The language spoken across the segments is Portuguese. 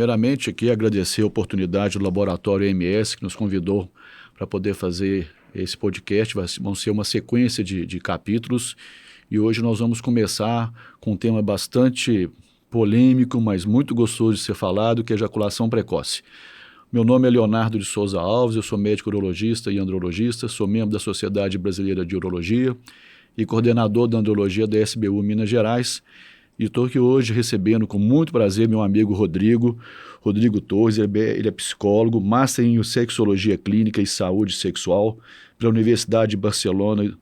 primeiramente aqui agradecer a oportunidade do Laboratório MS que nos convidou para poder fazer esse podcast. Vão ser uma sequência de capítulos e hoje nós vamos começar com um tema bastante polêmico, mas muito gostoso de ser falado, que é ejaculação precoce. Meu nome é Leonardo de Souza Alves, eu sou médico urologista e andrologista, sou membro da Sociedade Brasileira de Urologia e coordenador da andrologia da SBU Minas Gerais. E estou aqui hoje recebendo com muito prazer meu amigo Rodrigo Torres. Ele é psicólogo, master em sexologia clínica e saúde sexual pela Universidade de Barcelona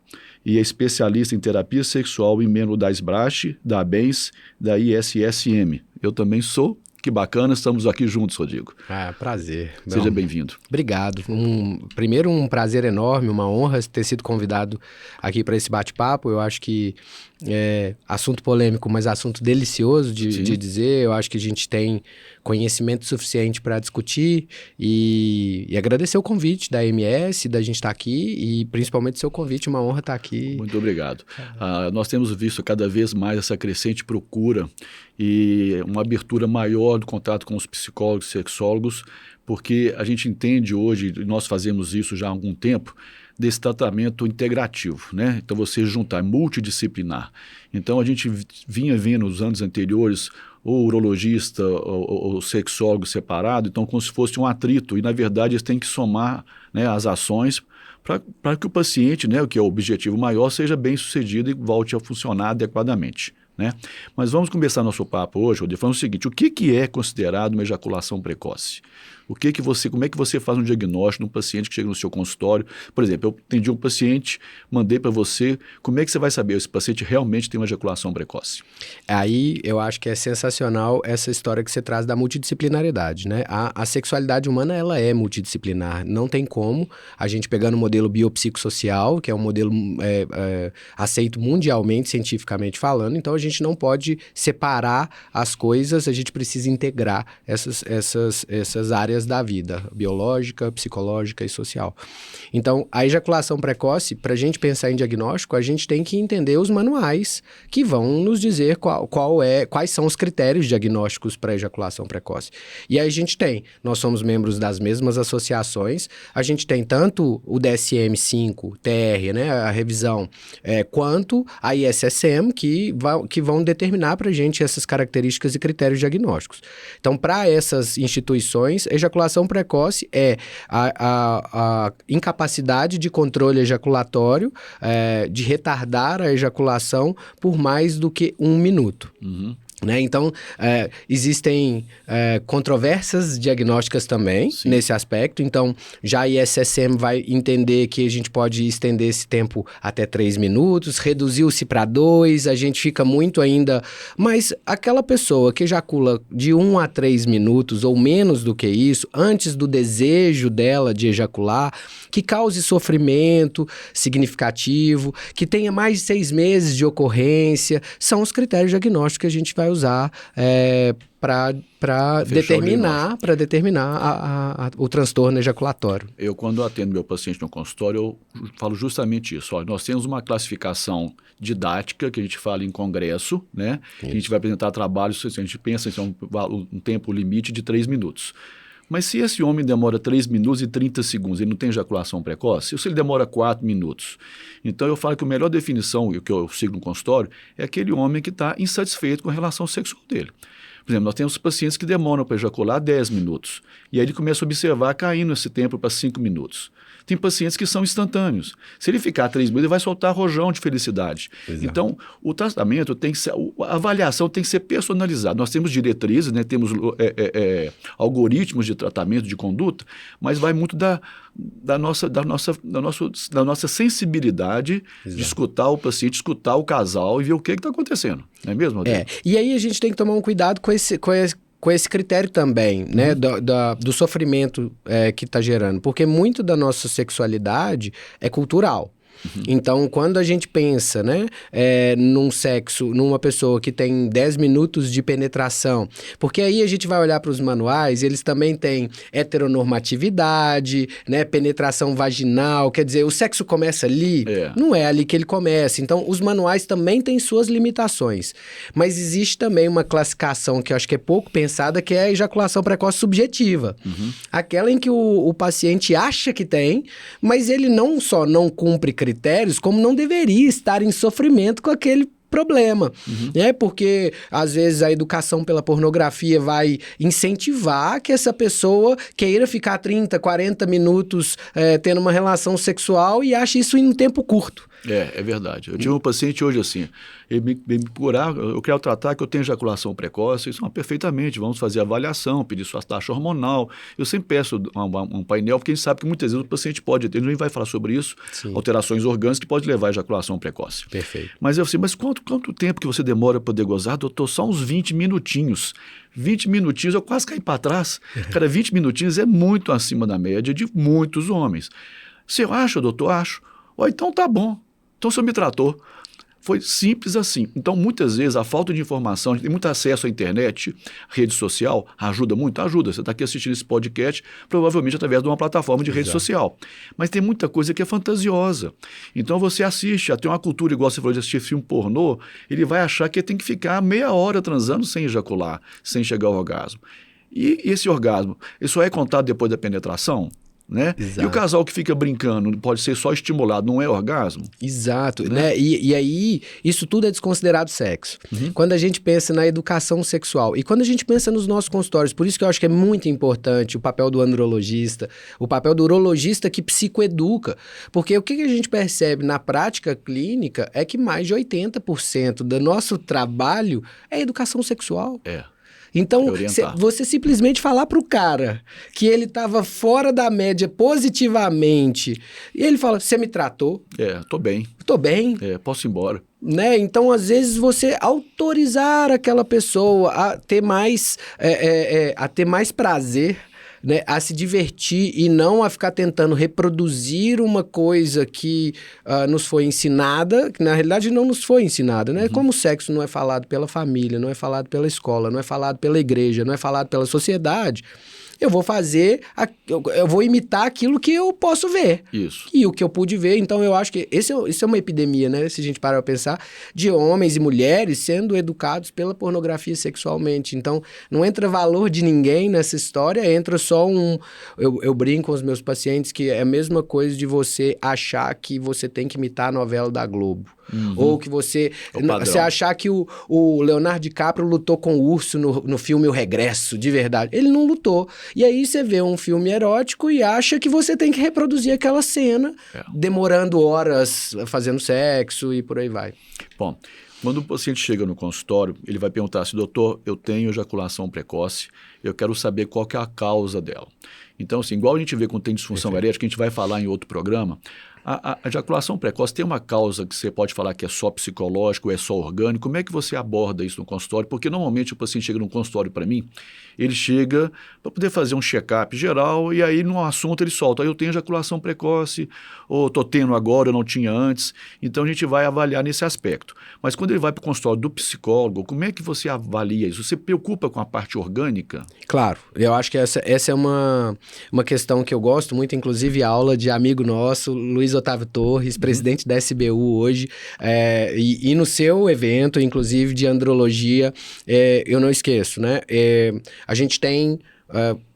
e é especialista em terapia sexual e membro da SBRASH, da ABENS, da ISSM. Eu também sou. Que bacana, estamos aqui juntos, Rodrigo. Prazer. Seja bem-vindo. Obrigado. Primeiro, um prazer enorme, uma honra ter sido convidado aqui para esse bate-papo. Eu acho que é assunto polêmico, mas assunto delicioso de dizer. Eu acho que a gente tem conhecimento suficiente para discutir e agradecer o convite da MS, da gente estar aqui e principalmente seu convite, uma honra estar aqui. Muito obrigado. Nós temos visto cada vez mais essa crescente procura e uma abertura maior do contato com os psicólogos e sexólogos, porque a gente entende hoje, e nós fazemos isso já há algum tempo, desse tratamento integrativo, né? Então você juntar, multidisciplinar. Então a gente vinha vendo nos anos anteriores o urologista ou o sexólogo separado, então como se fosse um atrito, e na verdade eles têm que somar, né, as ações para que o paciente, né, o que é o objetivo maior, seja bem sucedido e volte a funcionar adequadamente. Né? Mas vamos começar nosso papo hoje, Rodrigo, falando o seguinte: o que é considerado uma ejaculação precoce? Como é que você faz um diagnóstico de um paciente que chega no seu consultório? Por exemplo, eu atendi um paciente, mandei para você, como é que você vai saber se esse paciente realmente tem uma ejaculação precoce? Aí eu acho que é sensacional essa história que você traz da multidisciplinaridade, né? A sexualidade humana, ela é multidisciplinar, não tem como a gente pegando o modelo biopsicossocial, que é um modelo aceito mundialmente, cientificamente falando, então a gente não pode separar as coisas, a gente precisa integrar essas áreas da vida, biológica, psicológica e social. Então, a ejaculação precoce, para a gente pensar em diagnóstico, a gente tem que entender os manuais que vão nos dizer quais são os critérios diagnósticos para ejaculação precoce. E aí nós somos membros das mesmas associações, a gente tem tanto o DSM-5, TR, né, a revisão, quanto a ISSM, que vão determinar para a gente essas características e critérios diagnósticos. Então, para essas instituições, ejaculação precoce é a incapacidade de controle ejaculatório, de retardar a ejaculação por mais do que 1 minuto. Uhum. Né? Então, existem controvérsias diagnósticas também. Sim. Nesse aspecto. Então, já a ISSM vai entender que a gente pode estender esse tempo até 3 minutos, reduziu-se para 2, a gente fica muito ainda... Mas aquela pessoa que ejacula de 1 a 3 minutos ou menos do que isso, antes do desejo dela de ejacular, que cause sofrimento significativo, que tenha mais de 6 meses de ocorrência, são os critérios diagnósticos que a gente vai usar para determinar o transtorno ejaculatório. Eu, quando atendo meu paciente no consultório, eu falo justamente isso. Olha, nós temos uma classificação didática que a gente fala em congresso, né? A gente vai apresentar trabalhos, a gente pensa em um tempo limite de 3 minutos. Mas se esse homem demora 3 minutos e 30 segundos, ele não tem ejaculação precoce? Ou se ele demora 4 minutos? Então eu falo que a melhor definição, que eu sigo no consultório, é aquele homem que está insatisfeito com a relação sexual dele. Por exemplo, nós temos pacientes que demoram para ejacular 10 minutos. E aí ele começa a observar caindo esse tempo para 5 minutos. Tem pacientes que são instantâneos. Se ele ficar 3 minutos, ele vai soltar rojão de felicidade. Exato. Então, o tratamento tem que ser, a avaliação tem que ser personalizada. Nós temos diretrizes, né, temos algoritmos de tratamento de conduta, mas vai muito da nossa sensibilidade. Exato. De escutar o paciente, escutar o casal e ver o que está acontecendo. Não é mesmo, Rodrigo? E aí a gente tem que tomar um cuidado com esse critério também, né, do sofrimento que está gerando, porque muito da nossa sexualidade é cultural. Então, quando a gente pensa, né, num sexo, numa pessoa que tem 10 minutos de penetração, porque aí a gente vai olhar para os manuais, eles também têm heteronormatividade, né, penetração vaginal, quer dizer, o sexo começa ali, não é ali que ele começa. Então, os manuais também têm suas limitações. Mas existe também uma classificação que eu acho que é pouco pensada, que é a ejaculação precoce subjetiva. Aquela em que o paciente acha que tem, mas ele não só não cumpre critérios, como não deveria estar em sofrimento com aquele problema, né? Porque às vezes a educação pela pornografia vai incentivar que essa pessoa queira ficar 30, 40 minutos tendo uma relação sexual e ache isso em um tempo curto. É verdade. Eu tive um paciente hoje assim, ele me procurar, eu quero tratar que eu tenho ejaculação precoce, isso perfeitamente, vamos fazer avaliação, pedir sua taxa hormonal. Eu sempre peço um painel, porque a gente sabe que muitas vezes o paciente pode ter, ele nem vai falar sobre isso, alterações orgânicas que pode levar à ejaculação precoce. Perfeito. Mas eu assim, mas quanto tempo que você demora para poder gozar? Doutor, só uns 20 minutinhos. 20 minutinhos, eu quase caí para trás. Cara, 20 minutinhos é muito acima da média de muitos homens. Você acha, doutor? Acho. Então tá bom. Então, o senhor me tratou. Foi simples assim. Então, muitas vezes, a falta de informação, a gente tem muito acesso à internet, rede social, ajuda muito? Ajuda. Você está aqui assistindo esse podcast, provavelmente através de uma plataforma de rede social. Mas tem muita coisa que é fantasiosa. Então, você assiste, tem uma cultura, igual você falou de assistir filme pornô, ele vai achar que tem que ficar meia hora transando sem ejacular, sem chegar ao orgasmo. E esse orgasmo, ele só é contado depois da penetração? Né? E o casal que fica brincando pode ser só estimulado, não é orgasmo? Exato, né? E aí, isso tudo é desconsiderado sexo. Quando a gente pensa na educação sexual e quando a gente pensa nos nossos consultórios, por isso que eu acho que é muito importante o papel do andrologista, o papel do urologista que psicoeduca, porque o que a gente percebe na prática clínica é que mais de 80% do nosso trabalho é educação sexual. Então, você simplesmente falar para o cara que ele estava fora da média positivamente, e ele fala, você me tratou? Tô bem. Tô bem. Posso ir embora. Né? Então, às vezes, você autorizar aquela pessoa a ter mais prazer, né, a se divertir e não a ficar tentando reproduzir uma coisa que nos foi ensinada, que na realidade não nos foi ensinada, né? Como o sexo não é falado pela família, não é falado pela escola, não é falado pela igreja, não é falado pela sociedade, eu vou eu vou imitar aquilo que eu posso ver. Isso. E o que eu pude ver. Então, eu acho que isso é uma epidemia, né? Se a gente parar para pensar, de homens e mulheres sendo educados pela pornografia sexualmente. Então, não entra valor de ninguém nessa história, entra só Eu brinco com os meus pacientes que é a mesma coisa de você achar que você tem que imitar a novela da Globo. Ou que você achar que o Leonardo DiCaprio lutou com o urso no filme O Regresso, de verdade. Ele não lutou. E aí você vê um filme erótico e acha que você tem que reproduzir aquela cena, demorando horas fazendo sexo e por aí vai. Bom, quando o paciente chega no consultório, ele vai perguntar assim, doutor, eu tenho ejaculação precoce, eu quero saber qual que é a causa dela. Então, assim, igual a gente vê quando tem disfunção erétil, que a gente vai falar em outro programa, a ejaculação precoce tem uma causa que você pode falar que é só psicológico, é só orgânico. Como é que você aborda isso no consultório? Porque normalmente o paciente chega no consultório para mim, ele chega para poder fazer um check-up geral e aí no assunto ele solta, eu tenho ejaculação precoce, ou estou tendo agora, eu não tinha antes. Então a gente vai avaliar nesse aspecto. Mas quando ele vai para o consultório do psicólogo, como é que você avalia isso? Você preocupa com a parte orgânica? Claro, eu acho que essa é uma questão que eu gosto muito, inclusive aula de amigo nosso, Luiz Otávio Torres, presidente da SBU hoje, e no seu evento, inclusive de andrologia, eu não esqueço, né? A gente tem...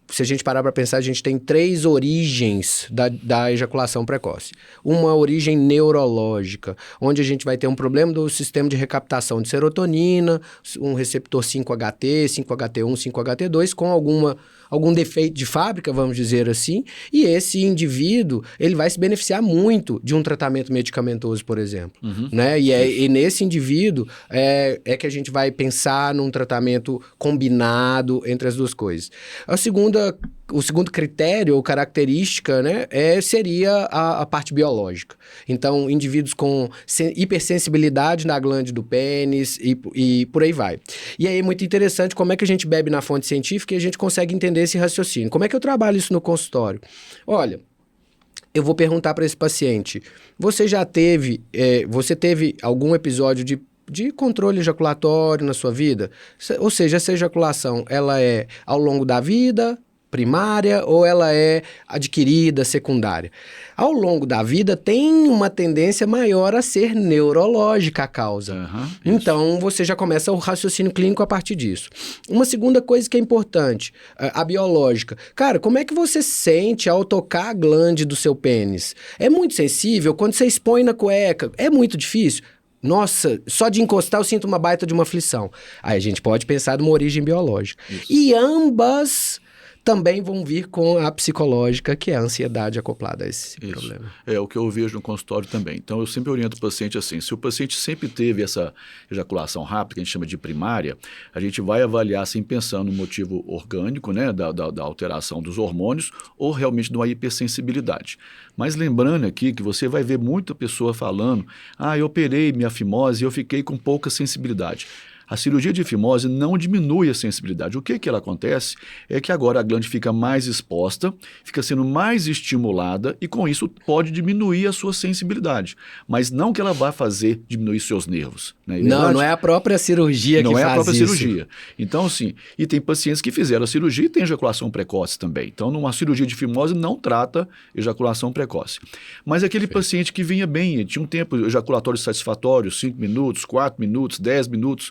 se a gente parar para pensar, a gente tem 3 origens da ejaculação precoce. Uma origem neurológica, onde a gente vai ter um problema do sistema de recaptação de serotonina, um receptor 5-HT, 5-HT1, 5-HT2, com algum defeito de fábrica, vamos dizer assim, e esse indivíduo, ele vai se beneficiar muito de um tratamento medicamentoso, por exemplo, né? E nesse indivíduo é que a gente vai pensar num tratamento combinado entre as duas coisas. O segundo critério ou característica, né, seria a parte biológica. Então, indivíduos com hipersensibilidade na glândula do pênis e por aí vai. E aí é muito interessante como é que a gente bebe na fonte científica e a gente consegue entender esse raciocínio. Como é que eu trabalho isso no consultório? Olha, eu vou perguntar para esse paciente, você teve algum episódio de controle ejaculatório na sua vida? Ou seja, essa ejaculação, ela é ao longo da vida, primária, ou ela é adquirida, secundária? Ao longo da vida, tem uma tendência maior a ser neurológica a causa. Então, você já começa o raciocínio clínico a partir disso. Uma segunda coisa que é importante, a biológica. Cara, como é que você sente ao tocar a glande do seu pênis? É muito sensível? Quando você expõe na cueca, é muito difícil? Nossa, só de encostar eu sinto uma baita de uma aflição. Aí a gente pode pensar numa origem biológica. Isso. E ambas também vão vir com a psicológica, que é a ansiedade acoplada a esse problema. É o que eu vejo no consultório também. Então, eu sempre oriento o paciente assim, se o paciente sempre teve essa ejaculação rápida, que a gente chama de primária, a gente vai avaliar assim, pensando no motivo orgânico, né, da alteração dos hormônios, ou realmente de uma hipersensibilidade. Mas lembrando aqui que você vai ver muita pessoa falando, eu operei minha fimose e eu fiquei com pouca sensibilidade. A cirurgia de fimose não diminui a sensibilidade. O que ela acontece é que agora a glande fica mais exposta, fica sendo mais estimulada e com isso pode diminuir a sua sensibilidade. Mas não que ela vá fazer diminuir seus nervos. Né? Não é a própria cirurgia que faz isso. Não é a própria cirurgia. Então, assim, e tem pacientes que fizeram a cirurgia e tem ejaculação precoce também. Então, numa cirurgia de fimose não trata ejaculação precoce. Mas aquele paciente que vinha bem, tinha um tempo ejaculatório satisfatório, 5 minutos, 4 minutos, 10 minutos,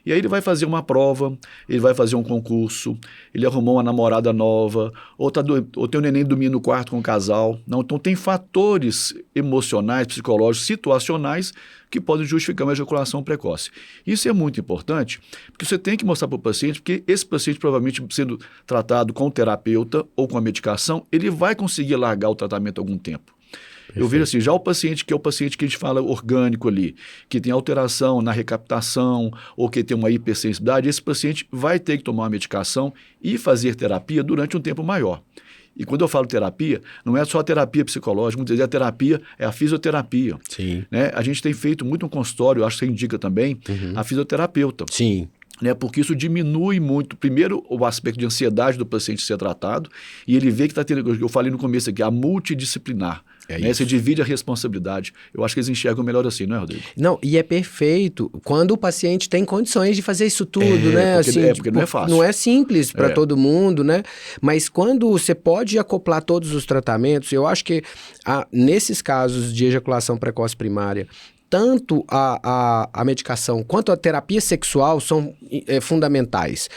e aí ele vai fazer uma prova, ele vai fazer um concurso, ele arrumou uma namorada nova, ou tem um neném dormindo no quarto com o casal. Não, então tem fatores emocionais, psicológicos, situacionais que podem justificar uma ejaculação precoce. Isso é muito importante, porque você tem que mostrar para o paciente, porque esse paciente provavelmente sendo tratado com o terapeuta ou com a medicação, ele vai conseguir largar o tratamento algum tempo. Eu vejo assim, já o paciente que é o paciente que a gente fala orgânico ali, que tem alteração na recaptação ou que tem uma hipersensibilidade, esse paciente vai ter que tomar uma medicação e fazer terapia durante um tempo maior. E quando eu falo terapia, não é só a terapia psicológica, muitas vezes a terapia é a fisioterapia. Sim. Né? A gente tem feito muito no consultório, acho que você indica também, a fisioterapeuta. Sim. Né, porque isso diminui muito, primeiro, o aspecto de ansiedade do paciente ser tratado, e ele vê que está tendo, eu falei no começo aqui, a multidisciplinar. Né? Você divide a responsabilidade. Eu acho que eles enxergam melhor assim, não é, Rodrigo? Não, e é perfeito quando o paciente tem condições de fazer isso tudo, né? Porque, assim, porque não é fácil. Não é simples para todo mundo, né? Mas quando você pode acoplar todos os tratamentos, eu acho que nesses casos de ejaculação precoce primária, tanto a medicação quanto a terapia sexual são fundamentais.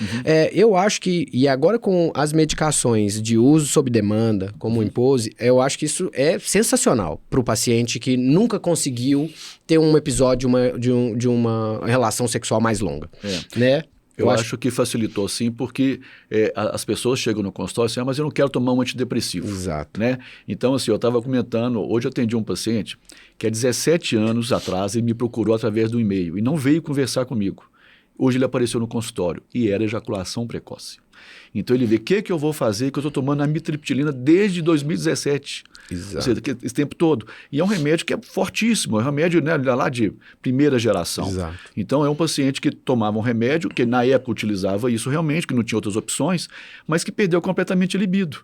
Eu acho que, e agora com as medicações de uso sob demanda, como o Impose, eu acho que isso é sensacional para o paciente que nunca conseguiu ter um episódio de uma relação sexual mais longa. Né? Eu acho que facilitou sim, porque as pessoas chegam no consultório e dizem, mas eu não quero tomar um antidepressivo. Exato. Né? Então, assim, eu estava comentando, hoje eu atendi um paciente que há 17 anos atrás ele me procurou através do e-mail e não veio conversar comigo. Hoje ele apareceu no consultório e era ejaculação precoce. Então ele vê o que eu vou fazer, que eu estou tomando amitriptilina desde 2017. Exato. Ou seja, esse tempo todo. E é um remédio que é fortíssimo, é um remédio, né, lá de primeira geração. Exato. Então é um paciente que tomava um remédio, que na época utilizava isso realmente, que não tinha outras opções, mas que perdeu completamente a libido.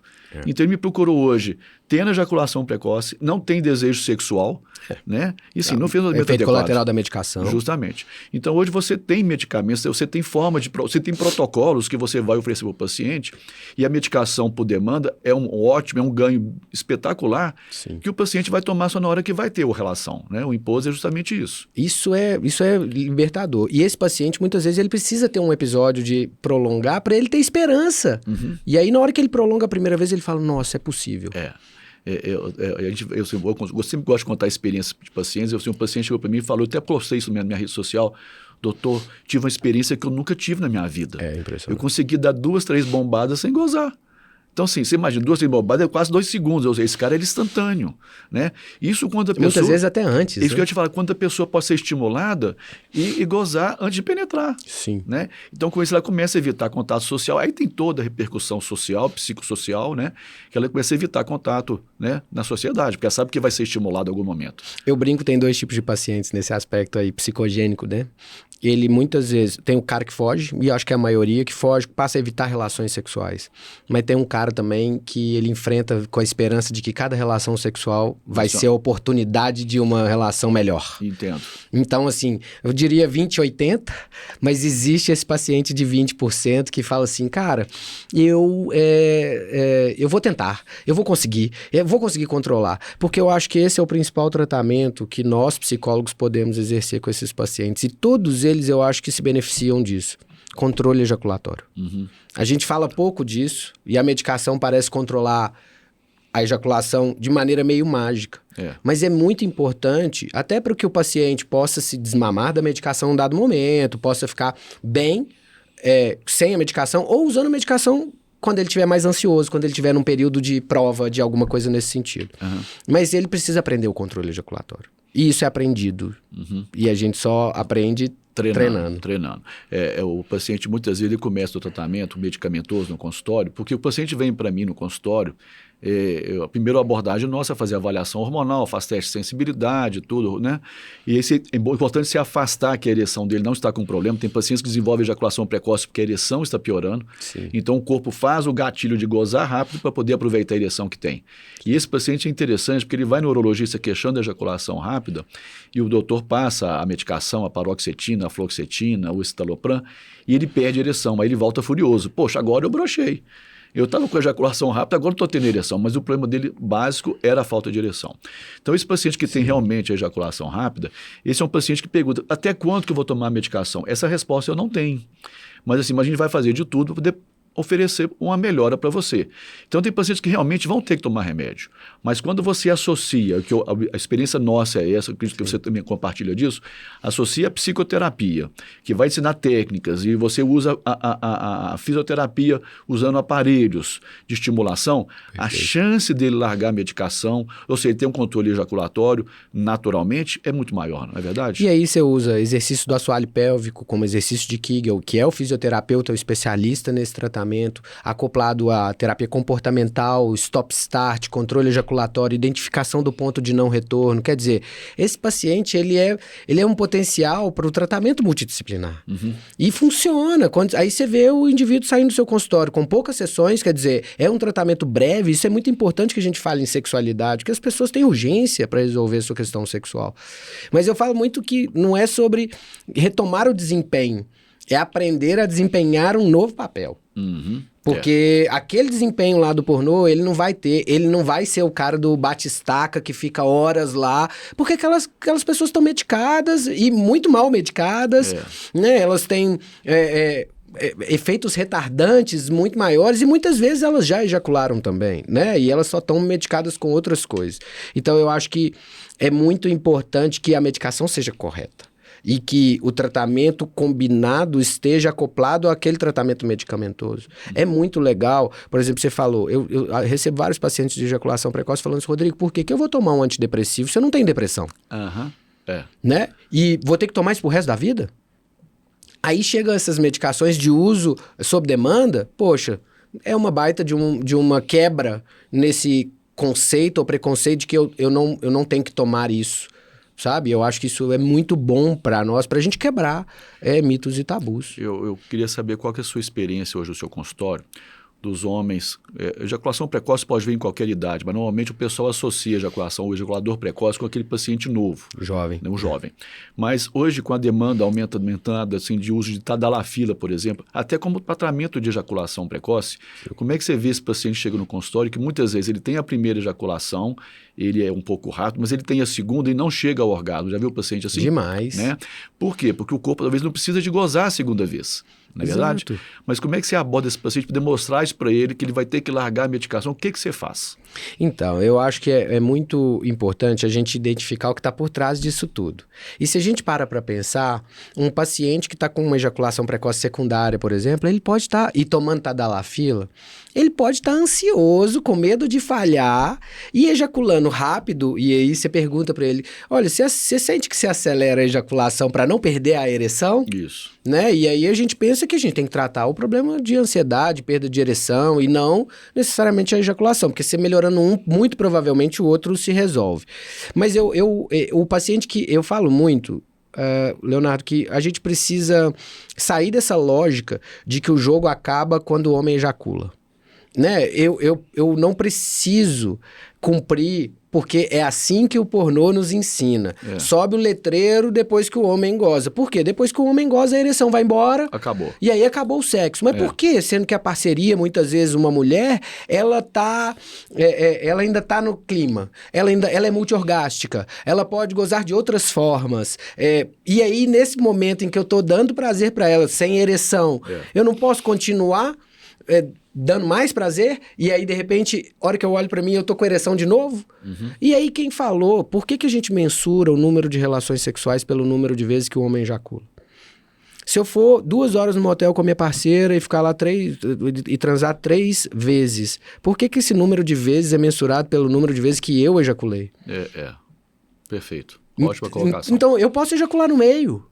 Então ele me procurou hoje, tendo ejaculação precoce, não tem desejo sexual, né? E sim, não fez o tratamento efeito adequado. colateral da medicação. Justamente. Então hoje você tem medicamentos, você tem você tem protocolos que você vai oferecer para o paciente, e a medicação por demanda é um ótimo, é um ganho espetacular, Sim. que o paciente vai tomar só na hora que vai ter a relação, né? O Impose é justamente isso. Isso é libertador. E esse paciente, muitas vezes, ele precisa ter um episódio de prolongar para ele ter esperança. E aí, na hora que ele prolonga a primeira vez, ele fala, nossa, é possível. Eu sempre gosto de contar experiências de pacientes. Um paciente chegou para mim e falou, eu até postei isso na minha rede social, doutor, tive uma experiência que eu nunca tive na minha vida. É impressionante. Eu consegui dar 2, 3 bombadas sem gozar. Então, assim, você imagina, 2, 3 bombadas é quase 2 segundos. Ou seja, esse cara era instantâneo, né? Isso quando a pessoa... Muitas vezes até antes. Isso que eu ia te falar, quando a pessoa pode ser estimulada e gozar antes de penetrar. Sim. Né? Então, com isso, ela começa a evitar contato social. Aí tem toda a repercussão social, psicossocial, né? Que ela começa a evitar contato né, na sociedade, porque ela sabe que vai ser estimulado em algum momento. Eu brinco, tem 2 tipos de pacientes nesse aspecto aí, psicogênico, né? Ele muitas vezes, tem o cara que foge, e eu acho que é a maioria que foge, passa a evitar relações sexuais. Mas tem um cara também que ele enfrenta com a esperança de que cada relação sexual vai ser a oportunidade de uma relação melhor. Entendo. Então, assim, eu diria 20-80, mas existe esse paciente de 20% que fala assim, cara, eu vou tentar, eu vou conseguir controlar, porque eu acho que esse é o principal tratamento que nós, psicólogos, podemos exercer com esses pacientes, e todos eles eu acho que se beneficiam disso. Controle ejaculatório. Uhum. A gente fala pouco disso, e a medicação parece controlar a ejaculação de maneira meio mágica. Mas é muito importante, até para que o paciente possa se desmamar da medicação em um dado momento, possa ficar bem sem a medicação, ou usando a medicação quando ele estiver mais ansioso, quando ele estiver num período de prova de alguma coisa nesse sentido. Uhum. Mas ele precisa aprender o controle ejaculatório. E isso é aprendido. Uhum. E a gente só aprende treinando. O paciente, muitas vezes, ele começa o tratamento medicamentoso no consultório, porque o paciente vem para mim no consultório, a primeira abordagem nossa é fazer avaliação hormonal, faz teste de sensibilidade, tudo, né? E é importante se afastar que a ereção dele não está com problema. Tem pacientes que desenvolvem ejaculação precoce porque a ereção está piorando. Sim. Então o corpo faz o gatilho de gozar rápido para poder aproveitar a ereção que tem. E esse paciente é interessante porque ele vai no urologista queixando a ejaculação rápida e o doutor passa a medicação, a paroxetina, a fluoxetina, o escitalopram, e ele perde a ereção. Aí ele volta furioso. Poxa, agora eu brochei. Eu estava com ejaculação rápida, agora estou tendo ereção, mas o problema dele básico era a falta de ereção. Então, esse paciente que tem realmente a ejaculação rápida, esse é um paciente que pergunta, até quanto que eu vou tomar a medicação? Essa resposta eu não tenho. Mas assim, a gente vai fazer de tudo para poder oferecer uma melhora para você. Então, tem pacientes que realmente vão ter que tomar remédio. Mas quando você associa, que a experiência nossa é essa, que você também compartilha disso, associa a psicoterapia, que vai ensinar técnicas, e você usa a fisioterapia usando aparelhos de estimulação, perfeito, a chance dele largar a medicação, ou seja, ele ter um controle ejaculatório naturalmente, é muito maior, não é verdade? E aí você usa exercício do assoalho pélvico como exercício de Kegel, que é o fisioterapeuta, o especialista nesse tratamento, acoplado à terapia comportamental, stop-start, controle ejaculatório, identificação do ponto de não retorno. Quer dizer, esse paciente, ele é um potencial para o tratamento multidisciplinar. Uhum. E funciona. Aí você vê o indivíduo saindo do seu consultório com poucas sessões, quer dizer, é um tratamento breve. Isso é muito importante que a gente fale em sexualidade, porque as pessoas têm urgência para resolver a sua questão sexual. Mas eu falo muito que não é sobre retomar o desempenho, é aprender a desempenhar um novo papel. Uhum. Porque aquele desempenho lá do pornô, ele não vai ser o cara do batistaca que fica horas lá, porque aquelas pessoas estão medicadas e muito mal medicadas, né? Elas têm efeitos retardantes muito maiores e muitas vezes elas já ejacularam também, né? E elas só estão medicadas com outras coisas. Então eu acho que é muito importante que a medicação seja correta e que o tratamento combinado esteja acoplado àquele tratamento medicamentoso. É muito legal. Por exemplo, você falou, eu recebo vários pacientes de ejaculação precoce falando assim, Rodrigo, por que eu vou tomar um antidepressivo se eu não tenho depressão? Né? E vou ter que tomar isso pro resto da vida? Aí chegam essas medicações de uso sob demanda, poxa, é uma baita de uma quebra nesse conceito ou preconceito de que eu não tenho que tomar isso. Sabe? Eu acho que isso é muito bom para nós, para a gente quebrar mitos e tabus. Eu queria saber qual que é a sua experiência hoje no seu consultório dos homens. Ejaculação precoce pode vir em qualquer idade, mas normalmente o pessoal associa o ejaculador precoce com aquele paciente novo. Jovem. Né, um jovem. Mas hoje, com a demanda aumentada assim, de uso de tadalafila, por exemplo, até como tratamento de ejaculação precoce, como é que você vê esse paciente chega no consultório que muitas vezes ele tem a primeira ejaculação, ele é um pouco rápido, mas ele tem a segunda e não chega ao orgasmo. Já viu o paciente assim? Demais. Né? Por quê? Porque o corpo talvez não precisa de gozar a segunda vez. Não é verdade? Mas como é que você aborda esse paciente para demonstrar isso para ele, que ele vai ter que largar a medicação? O que você faz? Então, eu acho que é muito importante a gente identificar o que está por trás disso tudo. E se a gente para pensar, um paciente que está com uma ejaculação precoce secundária, por exemplo, ele pode estar, e tomando tadalafila, Ele pode estar ansioso, com medo de falhar e ejaculando rápido. E aí você pergunta para ele, olha, você sente que você acelera a ejaculação para não perder a ereção? Isso. Né? E aí a gente pensa que a gente tem que tratar o problema de ansiedade, perda de ereção e não necessariamente a ejaculação, porque você melhorando um, muito provavelmente o outro se resolve. Mas o paciente que eu falo muito, Leonardo, que a gente precisa sair dessa lógica de que o jogo acaba quando o homem ejacula. Né? Eu não preciso cumprir, porque é assim que o pornô nos ensina. Sobe o letreiro depois que o homem goza. Por quê? Depois que o homem goza, a ereção vai embora. Acabou. E aí acabou o sexo. Mas por quê? Sendo que a parceria, muitas vezes, uma mulher, ela ainda tá no clima. Ela é multiorgástica. Ela pode gozar de outras formas. E aí, nesse momento em que eu tô dando prazer para ela, sem ereção, eu não posso continuar dando mais prazer, e aí, de repente, a hora que eu olho pra mim, eu tô com ereção de novo? E aí, quem falou? Por que a gente mensura o número de relações sexuais pelo número de vezes que o homem ejacula? Se eu for 2 horas no motel com a minha parceira e ficar lá e transar 3 vezes, por que esse número de vezes é mensurado pelo número de vezes que eu ejaculei? Perfeito. Ótima colocação. Então, eu posso ejacular no meio.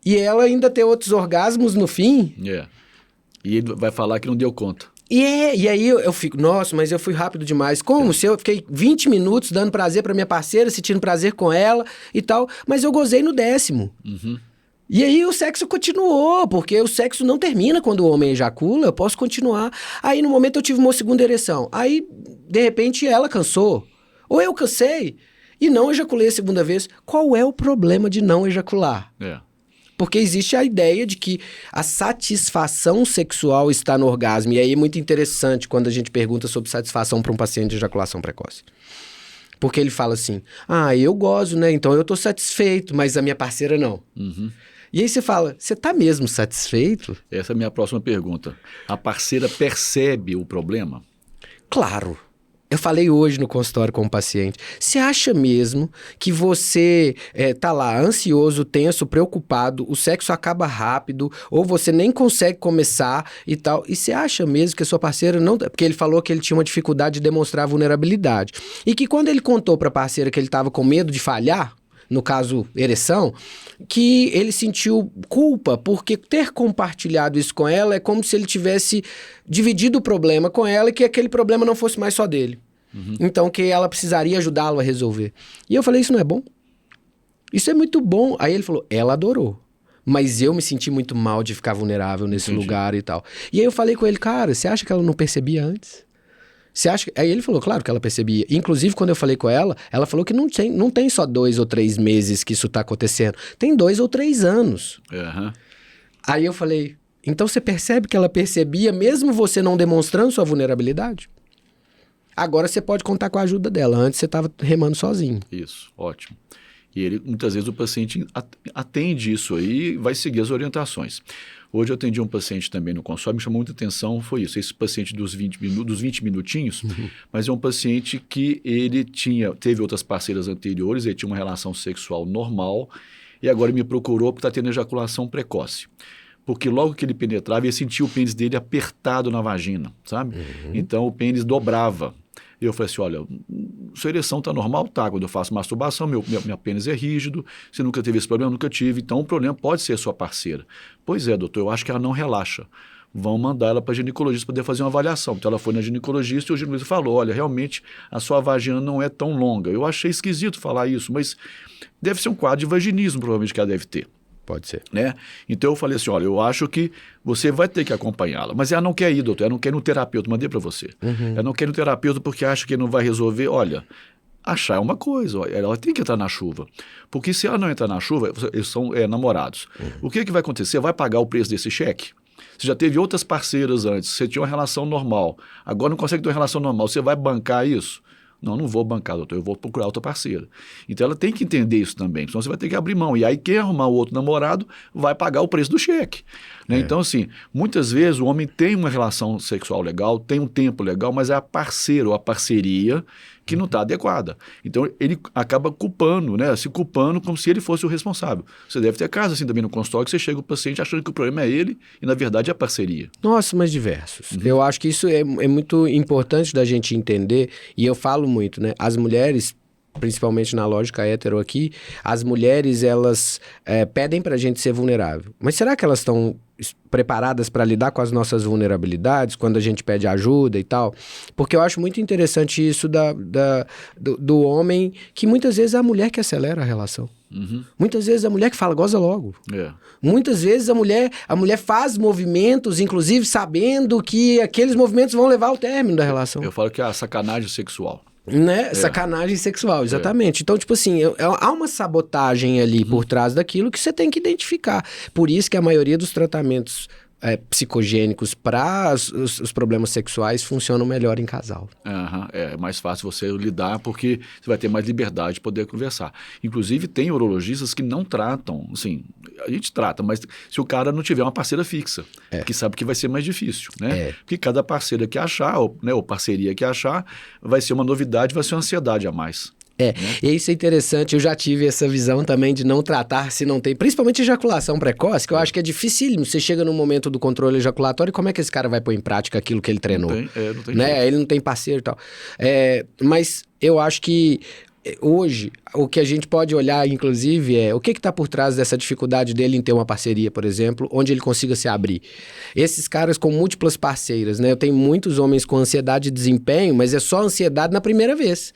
E ela ainda ter outros orgasmos no fim. E ele vai falar que não deu conta. E aí eu fico, nossa, mas eu fui rápido demais. Como se eu fiquei 20 minutos dando prazer pra minha parceira, sentindo prazer com ela e tal, mas eu gozei no 10º. E aí o sexo continuou, porque o sexo não termina quando o homem ejacula, eu posso continuar. Aí no momento eu tive uma segunda ereção. Aí, de repente, ela cansou. Ou eu cansei e não ejaculei a segunda vez. Qual é o problema de não ejacular? Porque existe a ideia de que a satisfação sexual está no orgasmo. E aí é muito interessante quando a gente pergunta sobre satisfação para um paciente de ejaculação precoce. Porque ele fala assim, eu gozo, né? Então eu tô satisfeito, mas a minha parceira não. E aí você fala, você tá mesmo satisfeito? Essa é a minha próxima pergunta. A parceira percebe o problema? Claro. Eu falei hoje no consultório com um paciente, você acha mesmo que você tá lá ansioso, tenso, preocupado, o sexo acaba rápido, ou você nem consegue começar e tal, e você acha mesmo que a sua parceira não... Porque ele falou que ele tinha uma dificuldade de demonstrar vulnerabilidade, e que quando ele contou pra parceira que ele tava com medo de falhar, no caso, ereção, que ele sentiu culpa, porque ter compartilhado isso com ela é como se ele tivesse dividido o problema com ela e que aquele problema não fosse mais só dele. Então, que ela precisaria ajudá-lo a resolver. E eu falei, isso não é bom? Isso é muito bom. Aí ele falou, ela adorou. Mas eu me senti muito mal de ficar vulnerável nesse lugar e tal. E aí eu falei com ele, cara, você acha que ela não percebia antes? Você acha que... Aí ele falou, claro que ela percebia. Inclusive, quando eu falei com ela falou que não tem só 2 ou 3 meses que isso tá acontecendo. Tem 2 ou 3 anos. Aí eu falei, então você percebe que ela percebia mesmo você não demonstrando sua vulnerabilidade? Agora você pode contar com a ajuda dela. Antes você estava remando sozinho. Isso, ótimo. E muitas vezes o paciente atende isso aí e vai seguir as orientações. Hoje eu atendi um paciente também no consultório, me chamou muita atenção, foi isso, esse paciente dos 20 minutinhos, mas é um paciente que ele teve outras parceiras anteriores, ele tinha uma relação sexual normal e agora me procurou porque está tendo ejaculação precoce. Porque logo que ele penetrava, ele sentia o pênis dele apertado na vagina, sabe? Então o pênis dobrava. Eu falei assim, olha, sua ereção está normal? Tá, quando eu faço masturbação, meu pênis é rígido, você nunca teve esse problema? Nunca tive, então o problema pode ser a sua parceira. Pois é, doutor, eu acho que ela não relaxa. Vão mandar ela para ginecologista para poder fazer uma avaliação. Então ela foi na ginecologista e o ginecologista falou, olha, realmente a sua vagina não é tão longa. Eu achei esquisito falar isso, mas deve ser um quadro de vaginismo, provavelmente, que ela deve ter. Pode ser. Né? Então eu falei assim, olha, eu acho que você vai ter que acompanhá-la. Mas ela não quer ir, doutor, ela não quer ir no terapeuta, mandei para você. Ela não quer ir no terapeuta porque acha que não vai resolver. Olha, achar é uma coisa, ela tem que entrar na chuva. Porque se ela não entrar na chuva, eles são namorados. O que vai acontecer? Vai pagar o preço desse cheque? Você já teve outras parceiras antes, você tinha uma relação normal, agora não consegue ter uma relação normal, você vai bancar isso? Não vou bancar, doutor, eu vou procurar outra parceira. Então ela tem que entender isso também, senão você vai ter que abrir mão. E aí quem arrumar o outro namorado vai pagar o preço do cheque. Né? Então, assim, muitas vezes o homem tem uma relação sexual legal, tem um tempo legal, mas é a parceira ou a parceria que não está adequada. Então, ele acaba culpando, né? Se culpando como se ele fosse o responsável. Você deve ter casos assim também no consultório que você chega o paciente achando que o problema é ele e, na verdade, é a parceria. Nossa, mas diversos. Eu acho que isso é muito importante da gente entender, e eu falo muito, né? As mulheres, principalmente na lógica hétero aqui, as mulheres, elas pedem pra gente ser vulnerável. Mas será que elas estão preparadas para lidar com as nossas vulnerabilidades quando a gente pede ajuda e tal? Porque eu acho muito interessante isso do homem, que muitas vezes é a mulher que acelera a relação. Muitas vezes a mulher que fala, goza logo. Muitas vezes a mulher faz movimentos, inclusive sabendo que aqueles movimentos vão levar ao término da relação. Eu falo que é a sacanagem sexual. Né? Sacanagem sexual, exatamente. Então, tipo assim, há uma sabotagem ali por trás daquilo que você tem que identificar. Por isso que a maioria dos tratamentos psicogênicos para os problemas sexuais funcionam melhor em casal. É mais fácil você lidar porque você vai ter mais liberdade de poder conversar. Inclusive, tem urologistas que não tratam, assim, a gente trata, mas se o cara não tiver uma parceira fixa, que sabe que vai ser mais difícil, né? Porque cada parceira que achar, ou parceria que achar, vai ser uma novidade, vai ser uma ansiedade a mais. E isso é interessante, eu já tive essa visão também de não tratar se não tem, principalmente ejaculação precoce, que eu acho que é dificílimo. Você chega no momento do controle ejaculatório, como é que esse cara vai pôr em prática aquilo que ele treinou? Não tem né? jeito. Ele não tem parceiro e tal. Mas eu acho que hoje, o que a gente pode olhar, inclusive, é o que está por trás dessa dificuldade dele em ter uma parceria, por exemplo, onde ele consiga se abrir. Esses caras com múltiplas parceiras, né? Eu tenho muitos homens com ansiedade de desempenho, mas é só ansiedade na primeira vez.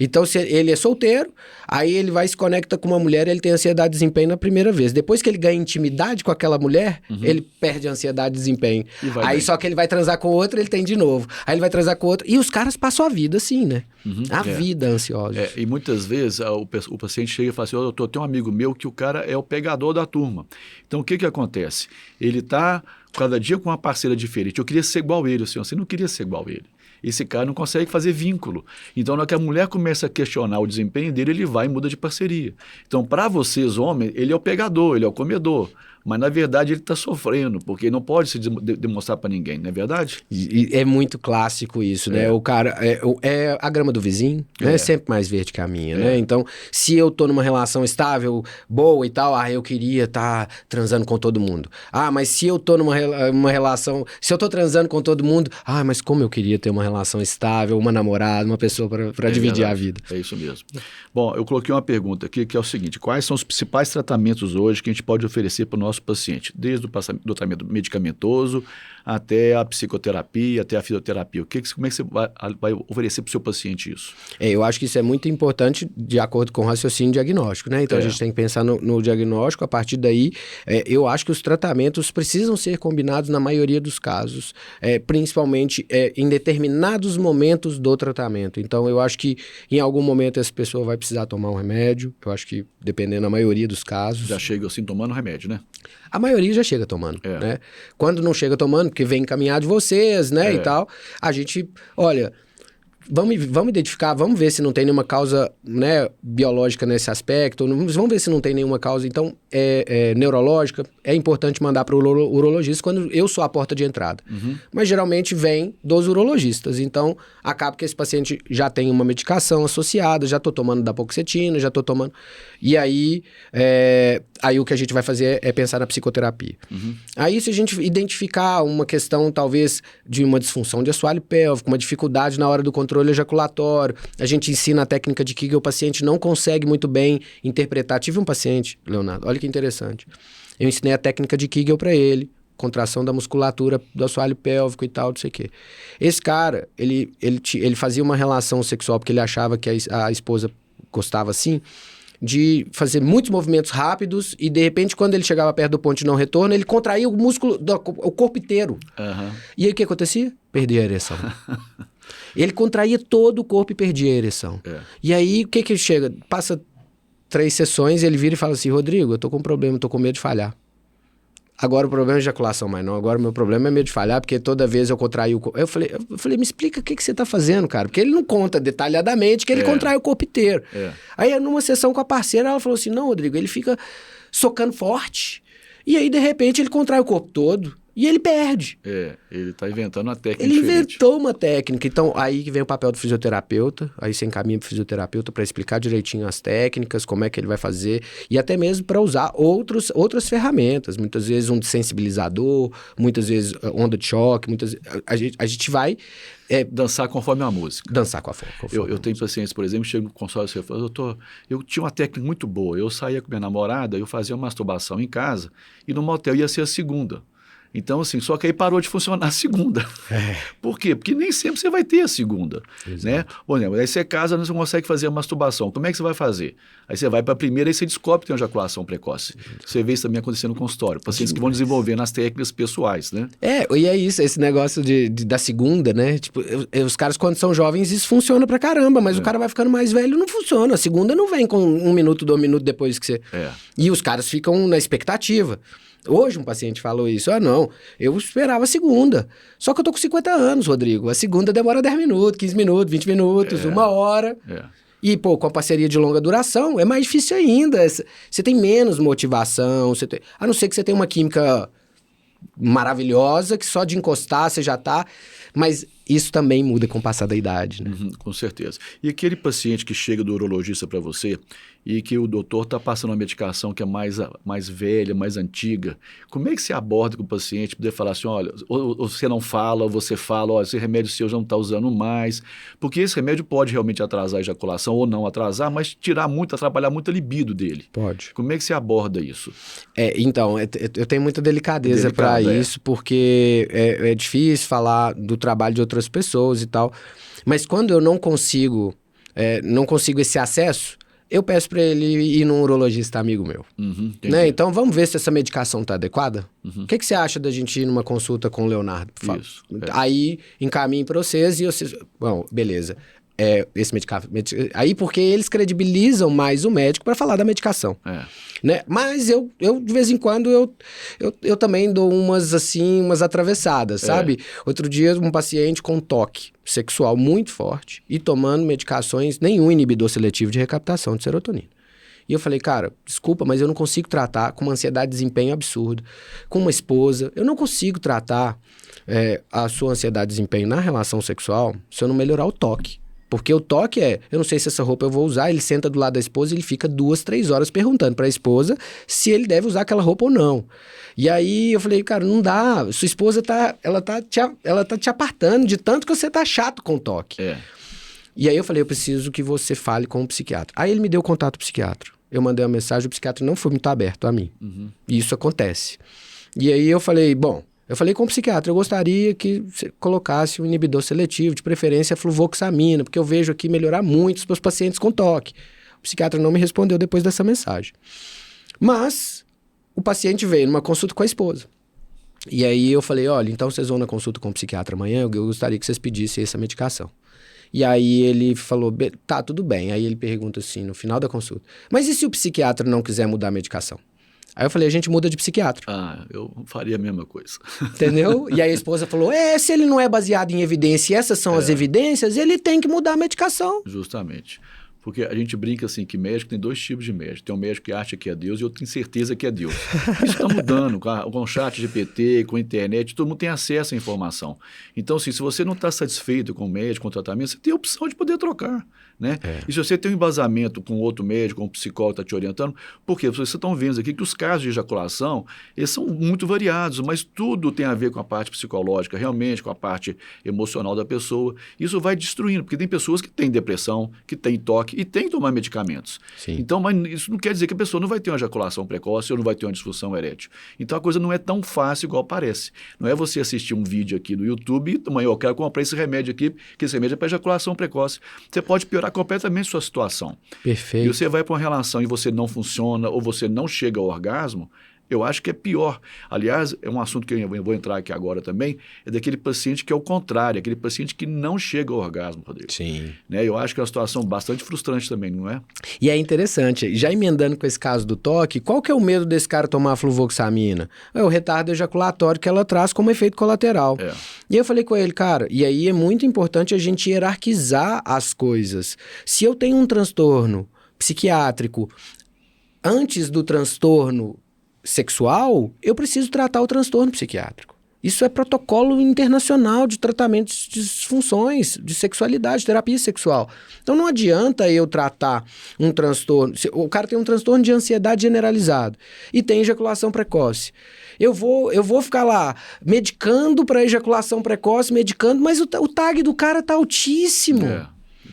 Então, se ele é solteiro, aí ele vai e se conecta com uma mulher e ele tem ansiedade de desempenho na primeira vez. Depois que ele ganha intimidade com aquela mulher, ele perde a ansiedade de desempenho. Aí bem. Só que ele vai transar com outra, ele tem de novo. Aí ele vai transar com outra. E os caras passam a vida assim, né? A vida ansiosa. E muitas vezes o paciente chega e fala assim, doutor, tem um amigo meu que o cara é o pegador da turma. Então, o que acontece? Ele está cada dia com uma parceira diferente. Eu queria ser igual ele, senhor. Você não queria ser igual ele. Esse cara não consegue fazer vínculo. Então, na hora que a mulher começa a questionar o desempenho dele, ele vai e muda de parceria. Então, para vocês, homens, ele é o pegador, ele é o comedor. Mas, na verdade, ele está sofrendo, porque ele não pode se demonstrar para ninguém, não é verdade? E é muito clássico isso, né? O cara é a grama do vizinho, né? É sempre mais verde que a minha, né? Então, se eu tô numa relação estável, boa e tal, eu queria estar transando com todo mundo. Mas se eu tô numa relação, se eu tô transando com todo mundo, mas como eu queria ter uma relação estável, uma namorada, uma pessoa para dividir a vida. É isso mesmo. Bom, eu coloquei uma pergunta aqui que é o seguinte, quais são os principais tratamentos hoje que a gente pode oferecer para o nosso paciente, desde o tratamento medicamentoso até a psicoterapia, até a fisioterapia. Como é que você vai oferecer para o seu paciente isso? Eu acho que isso é muito importante de acordo com o raciocínio diagnóstico, né? Então a gente tem que pensar no diagnóstico, a partir daí eu acho que os tratamentos precisam ser combinados na maioria dos casos, principalmente em determinados momentos do tratamento. Então eu acho que em algum momento essa pessoa vai precisar tomar um remédio, eu acho que dependendo da maioria dos casos. Já chega assim tomando remédio, né? A maioria já chega tomando, né? Quando não chega tomando, porque vem encaminhado de vocês, né, e tal, a gente, olha, vamos identificar, vamos ver se não tem nenhuma causa, né, biológica nesse aspecto, vamos ver se não tem nenhuma causa, então, neurológica, é importante mandar para o urologista quando eu sou a porta de entrada. Mas geralmente vem dos urologistas, então acaba que esse paciente já tem uma medicação associada, já estou tomando dapagliflozina, já estou tomando... E aí o que a gente vai fazer é pensar na psicoterapia. Aí se a gente identificar uma questão talvez de uma disfunção de assoalho pélvico, uma dificuldade na hora do controle ejaculatório, a gente ensina a técnica de Kegel, o paciente não consegue muito bem interpretar. Tive um paciente, Leonardo, olha que interessante. Eu ensinei a técnica de Kegel para ele, contração da musculatura do assoalho pélvico e tal, não sei o quê. Esse cara, ele fazia uma relação sexual porque ele achava que a esposa gostava assim, de fazer muitos movimentos rápidos e, de repente, quando ele chegava perto do ponto de não retorno, ele contraía o músculo, o corpo inteiro. E aí o que acontecia? Perdia a ereção. Ele contraía todo o corpo e perdia a ereção. E aí, o que chega? Passa 3 sessões, ele vira e fala assim, Rodrigo, eu tô com um problema, eu tô com medo de falhar. Agora o problema é ejaculação, mas não. Agora o meu problema é medo de falhar, porque toda vez eu contraio o corpo. Eu falei, me explica o que você tá fazendo, cara. Porque ele não conta detalhadamente que ele contrai o corpo inteiro. Aí, numa sessão com a parceira, ela falou assim, não, Rodrigo, ele fica socando forte. E aí, de repente, ele contrai o corpo todo. E ele perde. Ele está inventando uma técnica Ele diferente. inventou uma técnica. Então, aí que vem o papel do fisioterapeuta. Aí você encaminha para o fisioterapeuta para explicar direitinho as técnicas, como é que ele vai fazer. E até mesmo para usar outras ferramentas. Muitas vezes um sensibilizador, muitas vezes onda de choque. A gente vai... dançar conforme a música. Dançar com a Eu tenho pacientes, por exemplo, chego no consultório e falo, doutor, eu tinha uma técnica muito boa. Eu saía com minha namorada, eu fazia uma masturbação em casa e no motel ia ser a segunda. Então, assim, só que aí parou de funcionar a segunda. Por quê? Porque nem sempre você vai ter a segunda, né? Por exemplo, aí você casa, não consegue fazer a masturbação. Como é que você vai fazer? Aí você vai para a primeira e você descobre que tem uma ejaculação precoce. Você vê isso também acontecendo no consultório. Pacientes que vão desenvolvendo as técnicas pessoais, né? E é isso, esse negócio da segunda, né? Tipo, os caras quando são jovens isso funciona pra caramba, mas o cara vai ficando mais velho, não funciona. A segunda não vem com 1 minuto, 2 minutos depois que você... E os caras ficam na expectativa. Hoje um paciente falou isso, não, eu esperava a segunda. Só que eu tô com 50 anos, Rodrigo. A segunda demora 10 minutos, 15 minutos, 20 minutos, 1 hora. E, pô, com a parceria de longa duração, é mais difícil ainda. Você tem menos motivação, a não ser que você tenha uma química maravilhosa, que só de encostar você já tá... Mas isso também muda com o passar da idade, né? Com certeza. E aquele paciente que chega do urologista para você e que o doutor está passando uma medicação que é mais velha, mais antiga, como é que você aborda com o paciente, poder falar assim, olha, ou você não fala, ou você fala, olha, esse remédio seu já não está usando mais, porque esse remédio pode realmente atrasar a ejaculação ou não atrasar, mas atrapalhar muito a libido dele. Pode. Como é que você aborda isso? Então, eu tenho muita delicadeza para isso, porque é difícil falar do trabalho de outras pessoas e tal, mas quando eu não consigo esse acesso, eu peço para ele ir num urologista amigo meu. Né? Então, vamos ver se essa medicação está adequada? O que você acha da gente ir numa consulta com o Leonardo? Isso. Aí, encaminho para vocês e vocês... Bom, beleza. Esse medicamento... Aí, porque eles credibilizam mais o médico para falar da medicação. Né? Mas eu, de vez em quando, eu também dou umas atravessadas, sabe? Outro dia, um paciente com toque sexual muito forte e tomando medicações, nenhum inibidor seletivo de recaptação de serotonina. E eu falei, cara, desculpa, mas eu não consigo tratar com uma ansiedade de desempenho absurda, com uma esposa, eu não consigo tratar a sua ansiedade de desempenho na relação sexual se eu não melhorar o toque. Porque o toque eu não sei se essa roupa eu vou usar, ele senta do lado da esposa e ele fica 2, 3 horas perguntando para a esposa se ele deve usar aquela roupa ou não. E aí eu falei, cara, não dá, sua esposa ela tá te apartando de tanto que você tá chato com o toque. E aí eu falei, eu preciso que você fale com o psiquiatra. Aí ele me deu o contato do psiquiatra. Eu mandei uma mensagem, o psiquiatra não foi muito aberto a mim. E isso acontece. E aí eu falei, eu falei com o psiquiatra, eu gostaria que você colocasse um inibidor seletivo, de preferência a fluvoxamina, porque eu vejo aqui melhorar muito os meus pacientes com toque. O psiquiatra não me respondeu depois dessa mensagem. Mas o paciente veio numa consulta com a esposa. E aí eu falei, olha, então vocês vão na consulta com o psiquiatra amanhã, eu gostaria que vocês pedissem essa medicação. E aí ele falou, tá, tudo bem. Aí ele pergunta assim, no final da consulta, mas e se o psiquiatra não quiser mudar a medicação? Aí eu falei, a gente muda de psiquiatra. Eu faria a mesma coisa. Entendeu? E aí a esposa falou, se ele não é baseado em evidência e essas são as evidências, ele tem que mudar a medicação. Justamente. Porque a gente brinca assim que médico tem 2 tipos de médico. Tem um médico que acha que é Deus e outro tem certeza que é Deus. Isso está mudando com o chat GPT, com a internet, todo mundo tem acesso à informação. Então, assim, se você não está satisfeito com o médico, com o tratamento, você tem a opção de poder trocar. Né? E se você tem um embasamento com outro médico, com um psicólogo que está te orientando, porque vocês estão vendo aqui que os casos de ejaculação, eles são muito variados, mas tudo tem a ver com a parte psicológica, realmente com a parte emocional da pessoa. Isso vai destruindo, porque tem pessoas que têm depressão, que têm toque e têm que tomar medicamentos. Sim. Então, mas isso não quer dizer que a pessoa não vai ter uma ejaculação precoce ou não vai ter uma disfunção erétil. Então a coisa não é tão fácil igual parece. Não é você assistir um vídeo aqui no YouTube e amanhã eu quero comprar esse remédio aqui, que esse remédio é para ejaculação precoce. Você pode piorar completamente sua situação. Perfeito. E você vai para uma relação e você não funciona ou você não chega ao orgasmo, eu acho que é pior. Aliás, é um assunto que eu vou entrar aqui agora também, é daquele paciente que é o contrário, aquele paciente que não chega ao orgasmo, Rodrigo. Sim. Né? Eu acho que é uma situação bastante frustrante também, não é? E é interessante, já emendando com esse caso do toque, qual que é o medo desse cara tomar fluvoxamina? É o retardo ejaculatório que ela traz como efeito colateral. E eu falei com ele, cara, e aí é muito importante a gente hierarquizar as coisas. Se eu tenho um transtorno psiquiátrico antes do transtorno sexual, eu preciso tratar o transtorno psiquiátrico. Isso é protocolo internacional de tratamento de disfunções, de sexualidade, terapia sexual. Então não adianta eu tratar um transtorno. O cara tem um transtorno de ansiedade generalizado e tem ejaculação precoce. Eu vou ficar lá medicando para ejaculação precoce, medicando, mas o tag do cara tá altíssimo.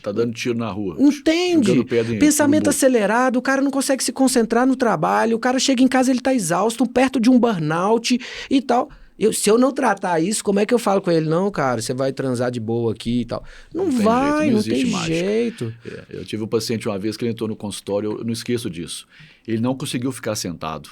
Tá dando tiro na rua. Entende? Pensamento acelerado, o cara não consegue se concentrar no trabalho, o cara chega em casa, ele tá exausto, perto de um burnout e tal. Se eu não tratar isso, como é que eu falo com ele? Não, cara, você vai transar de boa aqui e tal. Não vai, não tem jeito. Eu tive um paciente uma vez que ele entrou no consultório, eu não esqueço disso. Ele não conseguiu ficar sentado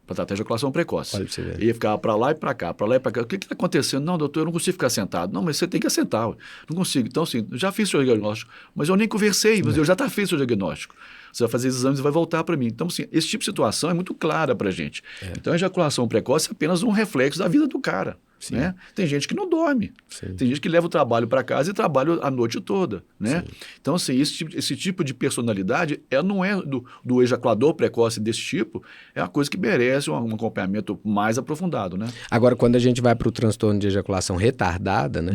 para tratar ejaculação precoce. Olha pra você ver. Ele ficava para lá e para cá, para lá e para cá. O que está acontecendo? Não, doutor, eu não consigo ficar sentado. Não, mas você tem que assentar. Não consigo. Então, assim, eu já fiz o seu diagnóstico, mas eu nem conversei, mas eu já fiz o seu diagnóstico. Você vai fazer exames e vai voltar para mim. Então, assim, esse tipo de situação é muito clara para a gente. Então, a ejaculação precoce é apenas um reflexo da vida do cara. Né? Tem gente que não dorme. Sim. Tem gente que leva o trabalho para casa e trabalha a noite toda. Né? Então, assim, esse tipo de personalidade não é do ejaculador precoce desse tipo, é uma coisa que merece um acompanhamento mais aprofundado. Né? Agora, quando a gente vai para o transtorno de ejaculação retardada, né?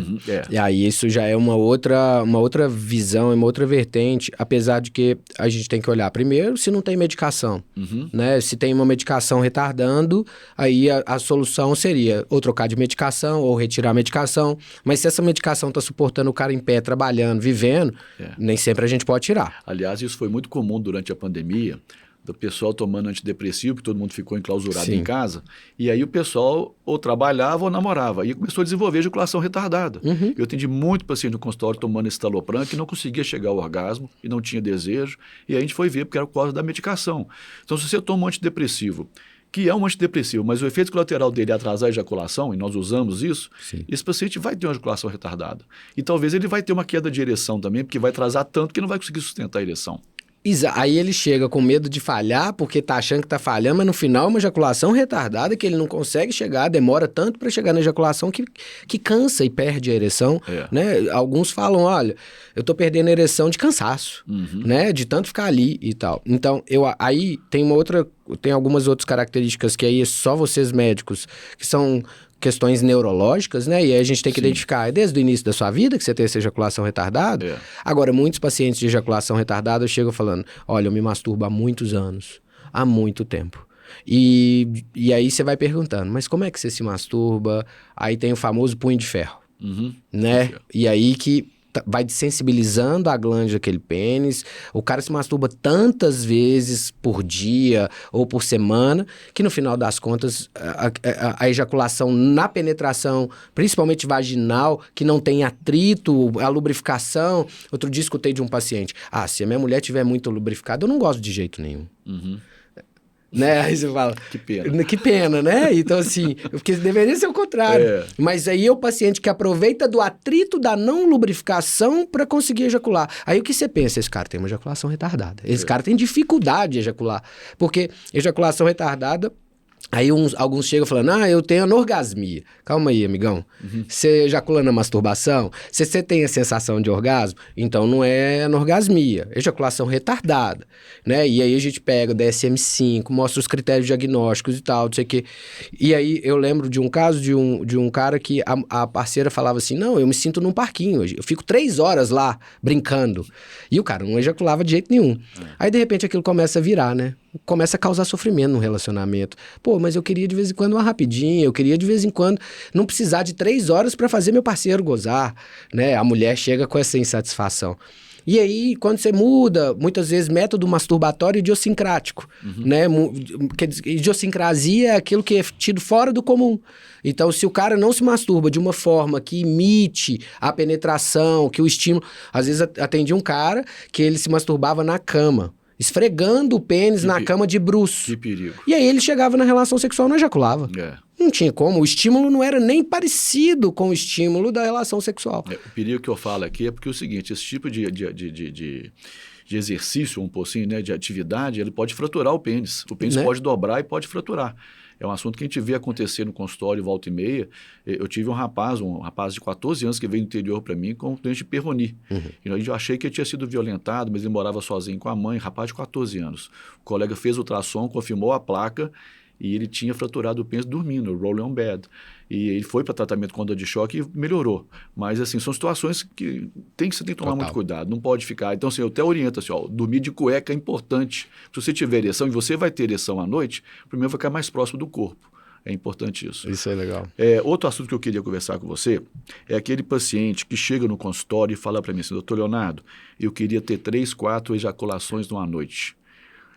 E aí isso já é uma outra visão, uma outra vertente, apesar de que a gente tem que olhar primeiro se não tem medicação. Né? Se tem uma medicação retardando, aí a solução seria ou trocar de medicação ou retirar a medicação, mas se essa medicação está suportando o cara em pé, trabalhando, vivendo, nem sempre a gente pode tirar. Aliás, isso foi muito comum durante a pandemia, do pessoal tomando antidepressivo, que todo mundo ficou enclausurado em casa, e aí o pessoal ou trabalhava ou namorava, e começou a desenvolver ejaculação retardada. Eu atendi muito paciente no consultório tomando estalopram que não conseguia chegar ao orgasmo e não tinha desejo, e aí a gente foi ver porque era por causa da medicação. Então, se você toma um antidepressivo, que é um antidepressivo, mas o efeito colateral dele é atrasar a ejaculação, e nós usamos isso, esse paciente vai ter uma ejaculação retardada. E talvez ele vai ter uma queda de ereção também, porque vai atrasar tanto que não vai conseguir sustentar a ereção. Aí ele chega com medo de falhar, porque tá achando que tá falhando, mas no final é uma ejaculação retardada que ele não consegue chegar, demora tanto para chegar na ejaculação que cansa e perde a ereção, né? Alguns falam, olha, eu tô perdendo a ereção de cansaço, né? De tanto ficar ali e tal. Então, aí tem algumas outras características que aí é só vocês médicos, que são questões neurológicas, né? E aí a gente tem que identificar, desde o início da sua vida que você tem essa ejaculação retardada. Agora, muitos pacientes de ejaculação retardada chegam falando, olha, eu me masturbo há muitos anos, há muito tempo. E aí você vai perguntando, mas como é que você se masturba? Aí tem o famoso punho de ferro, né? E aí que vai sensibilizando a glândula daquele pênis, o cara se masturba tantas vezes por dia ou por semana, que no final das contas, a ejaculação na penetração, principalmente vaginal, que não tem atrito, a lubrificação. Outro dia escutei de um paciente, se a minha mulher tiver muito lubrificada, eu não gosto de jeito nenhum. Né? Aí você fala, que pena, né? Então assim, porque deveria ser o contrário. Mas aí é o paciente que aproveita do atrito da não lubrificação para conseguir ejacular. Aí o que você pensa? Esse cara tem uma ejaculação retardada. Esse cara tem dificuldade de ejacular. Porque ejaculação retardada, aí alguns chegam falando, eu tenho anorgasmia. Calma aí, amigão. Você ejacula na masturbação? Se você tem a sensação de orgasmo, então não é anorgasmia, ejaculação retardada, né? E aí a gente pega o DSM-5, mostra os critérios diagnósticos e tal, não sei o quê. E aí eu lembro de um caso de um cara que a parceira falava assim, não, eu me sinto num parquinho, eu fico 3 horas lá brincando. E o cara não ejaculava de jeito nenhum. Aí de repente aquilo começa a virar, né? Começa a causar sofrimento no relacionamento. Pô, mas eu queria de vez em quando uma rapidinha, eu queria de vez em quando não precisar de 3 horas para fazer meu parceiro gozar, né? A mulher chega com essa insatisfação. E aí, quando você muda, muitas vezes, método masturbatório idiosincrático, né? Idiosincrasia é aquilo que é tido fora do comum. Então, se o cara não se masturba de uma forma que imite a penetração, que o estímulo... Às vezes, atendi um cara que ele se masturbava na cama, esfregando o pênis na cama de bruço. Que perigo. E aí ele chegava na relação sexual e não ejaculava. Não tinha como. O estímulo não era nem parecido com o estímulo da relação sexual. O perigo que eu falo aqui é porque é o seguinte, esse tipo de exercício, um pouquinho, né, de atividade, ele pode fraturar o pênis. O pênis pode dobrar e pode fraturar. É um assunto que a gente vê acontecer no consultório volta e meia. Eu tive um rapaz de 14 anos que veio do interior para mim com um doente de Peyronie. Eu achei que ele tinha sido violentado, mas ele morava sozinho com a mãe, rapaz de 14 anos. O colega fez o ultrassom, confirmou a placa e ele tinha fraturado o pênis dormindo, rolling on bed. E ele foi para tratamento com onda de choque e melhorou. Mas, assim, são situações que você tem que tomar muito cuidado, não pode ficar. Então, assim, eu até oriento, assim, dormir de cueca é importante. Se você tiver ereção, e você vai ter ereção à noite, primeiro vai ficar mais próximo do corpo. É importante isso. Isso é legal. Outro assunto que eu queria conversar com você é aquele paciente que chega no consultório e fala para mim assim, doutor Leonardo, eu queria ter 3, 4 ejaculações numa noite.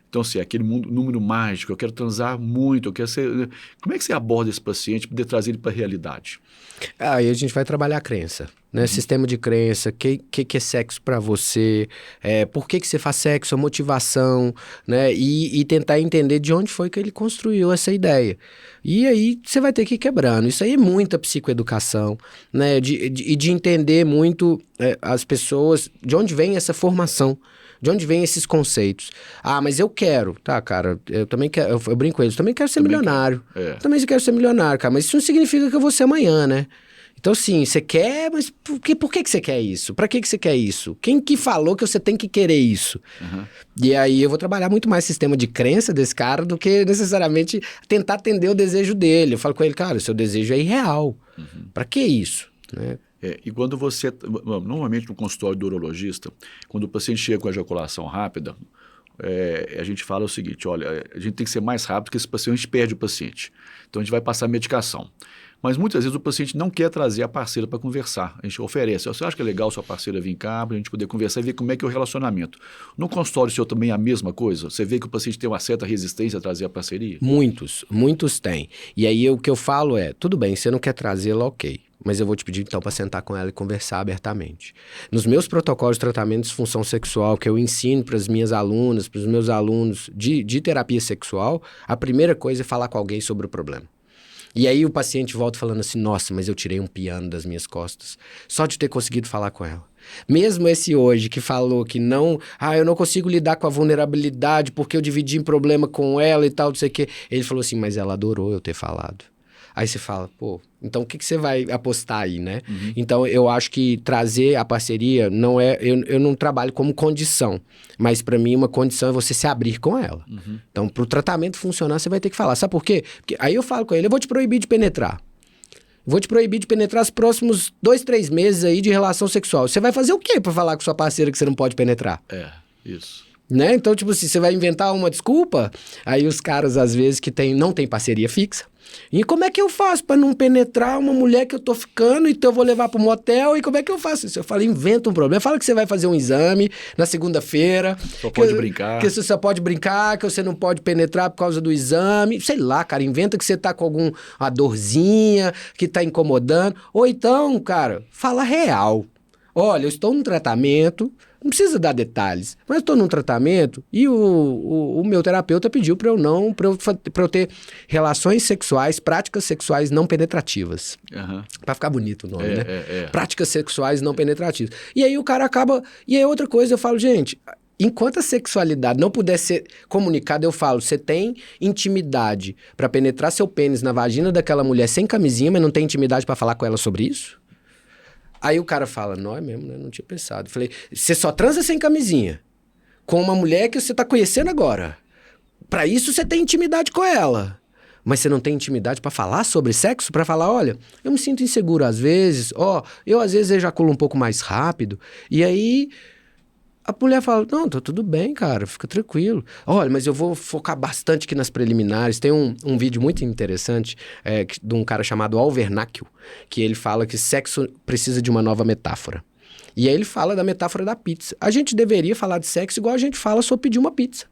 Então, assim, aquele número mágico, eu quero transar muito, eu quero ser... Como é que você aborda esse paciente para poder trazer ele para a realidade? Aí a gente vai trabalhar a crença, né? Sistema de crença, que é sexo para você, por que você faz sexo, a motivação, né? E tentar entender de onde foi que ele construiu essa ideia. E aí você vai ter que ir quebrando. Isso aí é muita psicoeducação, né? De entender muito as pessoas, de onde vem essa formação. De onde vem esses conceitos? Ah, mas eu quero. Tá, cara, eu também quero, eu brinco com eles, eu também quero ser milionário. Também quero ser milionário, cara, mas isso não significa que eu vou ser amanhã, né? Então, sim, você quer, mas por que você quer isso? Pra que você quer isso? Quem que falou que você tem que querer isso? E aí eu vou trabalhar muito mais sistema de crença desse cara do que necessariamente tentar atender o desejo dele. Eu falo com ele, cara, o seu desejo é irreal. Pra que isso? Né? E quando você, normalmente no consultório do urologista, quando o paciente chega com ejaculação rápida, a gente fala o seguinte, olha, a gente tem que ser mais rápido porque esse paciente perde o paciente. Então a gente vai passar medicação. Mas muitas vezes o paciente não quer trazer a parceira para conversar. A gente oferece, você acha que é legal sua parceira vir cá para a gente poder conversar e ver como é que é o relacionamento. No consultório seu também é a mesma coisa? Você vê que o paciente tem uma certa resistência a trazer a parceria? Muitos têm. E aí o que eu falo é, tudo bem, você não quer trazê-la, ok. Mas eu vou te pedir, então, para sentar com ela e conversar abertamente. Nos meus protocolos de tratamento de disfunção sexual, que eu ensino para as minhas alunas, para os meus alunos de terapia sexual, a primeira coisa é falar com alguém sobre o problema. E aí o paciente volta falando assim, nossa, mas eu tirei um piano das minhas costas, só de ter conseguido falar com ela. Mesmo esse hoje que falou que não, eu não consigo lidar com a vulnerabilidade porque eu dividi um problema com ela e tal, não sei o quê. Ele falou assim, mas ela adorou eu ter falado. Aí você fala, pô, então o que você vai apostar aí, né? Então eu acho que trazer a parceria não é... Eu não trabalho como condição, mas para mim uma condição é você se abrir com ela. Então para o tratamento funcionar você vai ter que falar. Sabe por quê? Porque aí eu falo com ele, eu vou te proibir de penetrar. Vou te proibir de penetrar os próximos 2, 3 meses aí de relação sexual. Você vai fazer o quê para falar com sua parceira que você não pode penetrar? Isso. Né? Então, tipo assim, você vai inventar uma desculpa, aí os caras, às vezes, que não tem parceria fixa. E como é que eu faço para não penetrar uma mulher que eu tô ficando, então eu vou levar pro motel, e como é que eu faço isso? Eu falo, inventa um problema. Fala que você vai fazer um exame na segunda-feira. Só pode brincar. Que você só pode brincar, que você não pode penetrar por causa do exame. Sei lá, cara, inventa que você tá com alguma dorzinha, que tá incomodando. Ou então, cara, fala real. Olha, eu estou num tratamento, não precisa dar detalhes, mas eu estou num tratamento e o meu terapeuta pediu para eu ter relações sexuais, práticas sexuais não penetrativas. Para ficar bonito o nome, né? Práticas sexuais não penetrativas. E aí o cara acaba... E aí outra coisa, eu falo, gente... Enquanto a sexualidade não puder ser comunicada, eu falo, você tem intimidade para penetrar seu pênis na vagina daquela mulher sem camisinha, mas não tem intimidade para falar com ela sobre isso? Aí o cara fala, não é mesmo, né? Não tinha pensado. Eu falei, você só transa sem camisinha com uma mulher que você tá conhecendo agora. Pra isso você tem intimidade com ela. Mas você não tem intimidade pra falar sobre sexo? Pra falar, olha, eu me sinto inseguro às vezes, eu às vezes ejaculo um pouco mais rápido. E aí... A mulher fala, não, tá tudo bem, cara, fica tranquilo. Olha, mas eu vou focar bastante aqui nas preliminares. Tem um vídeo muito interessante de um cara chamado Alvernáquio, que ele fala que sexo precisa de uma nova metáfora. E aí ele fala da metáfora da pizza. A gente deveria falar de sexo igual a gente fala sobre pedir uma pizza.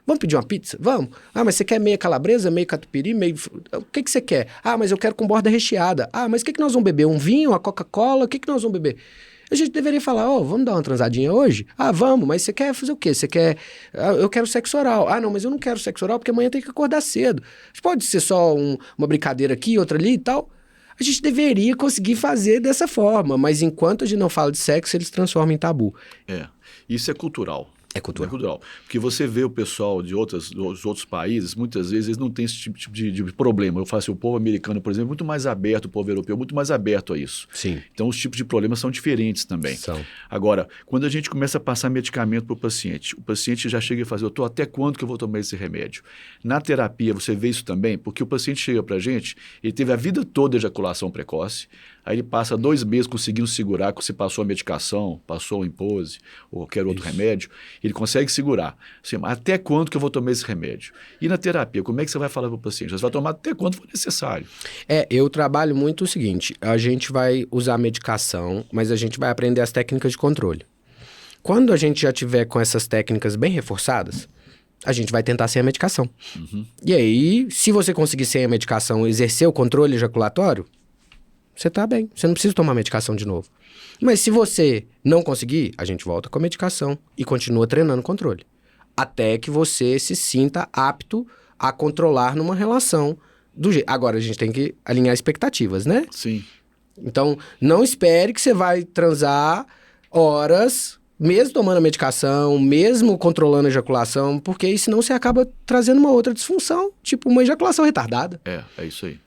Vamos pedir uma pizza? Vamos. Ah, mas você quer meia calabresa, meio catupiry, meio... O que você quer? Ah, mas eu quero com borda recheada. Ah, mas o que nós vamos beber? Um vinho, uma Coca-Cola? O que nós vamos beber? A gente deveria falar, vamos dar uma transadinha hoje? Ah, vamos, mas você quer fazer o quê? Você quer... eu quero sexo oral. Ah, não, mas eu não quero sexo oral porque amanhã tem que acordar cedo. Pode ser só uma brincadeira aqui, outra ali e tal. A gente deveria conseguir fazer dessa forma, mas enquanto a gente não fala de sexo, eles transformam em tabu. Isso é cultural. É cultural. É cultural. Porque você vê o pessoal dos outros países, muitas vezes eles não têm esse tipo de problema. Eu falo assim, o povo americano, por exemplo, é muito mais aberto, o povo europeu é muito mais aberto a isso. Sim. Então, os tipos de problemas são diferentes também. São. Agora, quando a gente começa a passar medicamento para o paciente já chega a fazer, até quando que eu vou tomar esse remédio? Na terapia, você vê isso também, porque o paciente chega para a gente, ele teve a vida toda de ejaculação precoce, aí ele passa 2 meses conseguindo segurar, que você passou a medicação, passou o Impose, ou qualquer outro remédio, ele consegue segurar. Assim, até quando que eu vou tomar esse remédio? E na terapia, como é que você vai falar para o paciente? Você vai tomar até quando for necessário. Eu trabalho muito o seguinte, a gente vai usar medicação, mas a gente vai aprender as técnicas de controle. Quando a gente já tiver com essas técnicas bem reforçadas, a gente vai tentar sem a medicação. E aí, se você conseguir sem a medicação exercer o controle ejaculatório, você tá bem, você não precisa tomar medicação de novo. Mas se você não conseguir, a gente volta com a medicação e continua treinando o controle. Até que você se sinta apto a controlar numa relação do jeito. Agora, a gente tem que alinhar expectativas, né? Sim. Então, não espere que você vai transar horas, mesmo tomando a medicação, mesmo controlando a ejaculação, porque senão você acaba trazendo uma outra disfunção, tipo uma ejaculação retardada. É isso aí.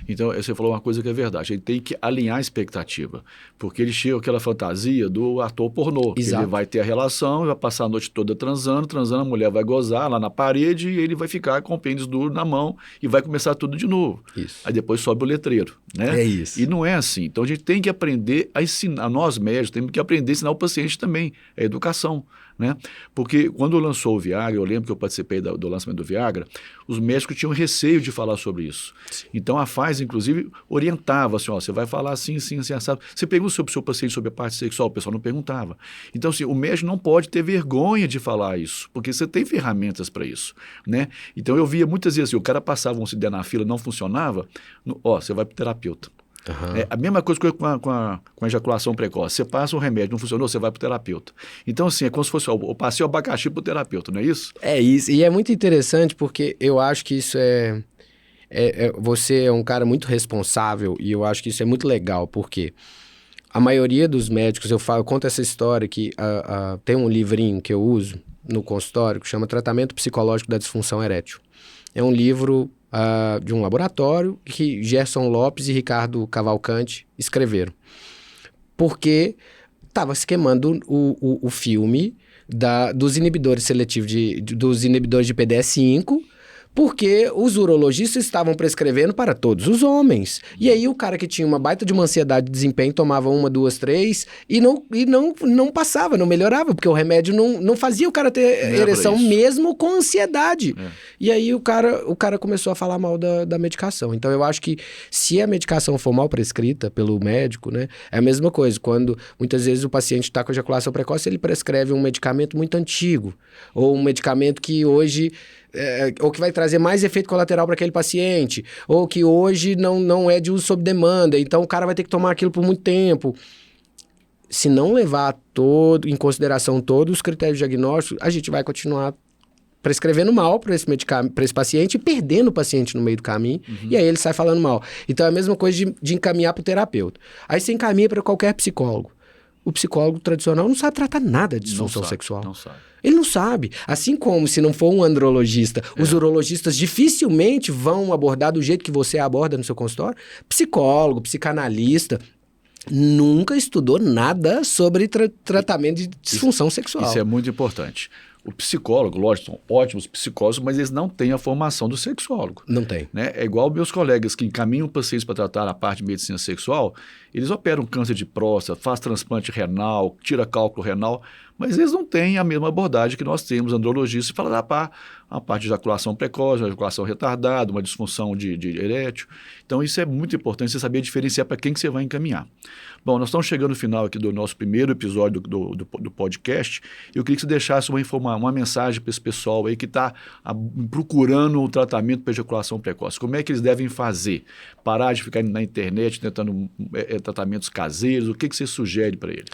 Então, você falou uma coisa que é verdade, a gente tem que alinhar a expectativa, porque ele chega com aquela fantasia do ator pornô, que ele vai ter a relação, vai passar a noite toda transando, a mulher vai gozar lá na parede e ele vai ficar com o pênis duro na mão e vai começar tudo de novo. Isso. Aí depois sobe o letreiro, né? É isso. E não é assim. Então, a gente tem que aprender a ensinar, nós médicos, temos que aprender a ensinar o paciente também, a educação. Né? Porque quando lançou o Viagra, eu lembro que eu participei do lançamento do Viagra, os médicos tinham receio de falar sobre isso. Sim. Então a Pfizer, inclusive, orientava assim, você vai falar assim, assado. Você pergunta sobre o seu paciente sobre a parte sexual, o pessoal não perguntava. Então, assim, o médico não pode ter vergonha de falar isso, porque você tem ferramentas para isso. Né? Então eu via muitas vezes assim, o cara passava um CD na fila, não funcionava, você vai para o terapeuta. A mesma coisa com a ejaculação precoce. Você passa um remédio, não funcionou, você vai para o terapeuta. Então, assim, é como se fosse, eu passei o abacaxi para o terapeuta, não é isso? É isso, e é muito interessante porque eu acho que isso você é um cara muito responsável e eu acho que isso é muito legal, porque a maioria dos médicos, eu conto essa história que tem um livrinho que eu uso no consultório que chama Tratamento Psicológico da Disfunção Erétil. É um livro de um laboratório que Gerson Lopes e Ricardo Cavalcante escreveram. Porque estava se queimando o filme dos inibidores seletivos, dos inibidores de PDE5, porque os urologistas estavam prescrevendo para todos os homens. E aí o cara que tinha uma baita de uma ansiedade de desempenho tomava 1, 2, 3 e não passava, não melhorava, porque o remédio não fazia o cara ter ereção mesmo com ansiedade. E aí o cara começou a falar mal da medicação. Então eu acho que se a medicação for mal prescrita pelo médico, né, é a mesma coisa. Quando muitas vezes o paciente está com ejaculação precoce, ele prescreve um medicamento muito antigo, ou um medicamento que hoje... ou que vai trazer mais efeito colateral para aquele paciente, ou que hoje não é de uso sob demanda, então o cara vai ter que tomar aquilo por muito tempo. Se não levar em consideração todos os critérios diagnósticos, a gente vai continuar prescrevendo mal para esse medicamento, para esse paciente e perdendo o paciente no meio do caminho, e aí ele sai falando mal. Então é a mesma coisa de encaminhar para o terapeuta. Aí você encaminha para qualquer psicólogo. O psicólogo tradicional não sabe tratar nada de disfunção sexual. Não sabe. Ele não sabe. Assim como se não for um andrologista, os urologistas dificilmente vão abordar do jeito que você aborda no seu consultório. Psicólogo, psicanalista, nunca estudou nada sobre tratamento de disfunção sexual. Isso é muito importante. O psicólogo, lógico, são ótimos psicólogos, mas eles não têm a formação do sexólogo. Não tem. Né? É igual meus colegas que encaminham pacientes para tratar a parte de medicina sexual, eles operam câncer de próstata, faz transplante renal, tira cálculo renal, mas eles não têm a mesma abordagem que nós temos, andrologistas, e falar a parte de ejaculação precoce, uma ejaculação retardada, uma disfunção de erétil. Então, isso é muito importante, você saber diferenciar para quem que você vai encaminhar. Bom, nós estamos chegando no final aqui do nosso primeiro episódio do podcast. Eu queria que você deixasse uma mensagem para esse pessoal aí que está procurando um tratamento para ejaculação precoce. Como é que eles devem fazer? Parar de ficar na internet tentando tratamentos caseiros? O que você sugere para eles?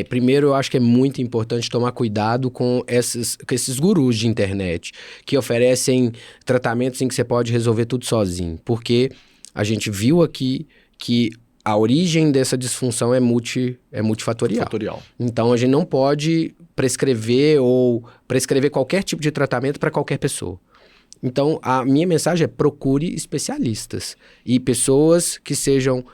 Primeiro eu acho que é muito importante tomar cuidado com esses gurus de internet que oferecem tratamentos em que você pode resolver tudo sozinho. Porque a gente viu aqui que a origem dessa disfunção é multifatorial. Então, a gente não pode prescrever ou prescrever qualquer tipo de tratamento para qualquer pessoa. Então, a minha mensagem é procure especialistas e pessoas que sejam...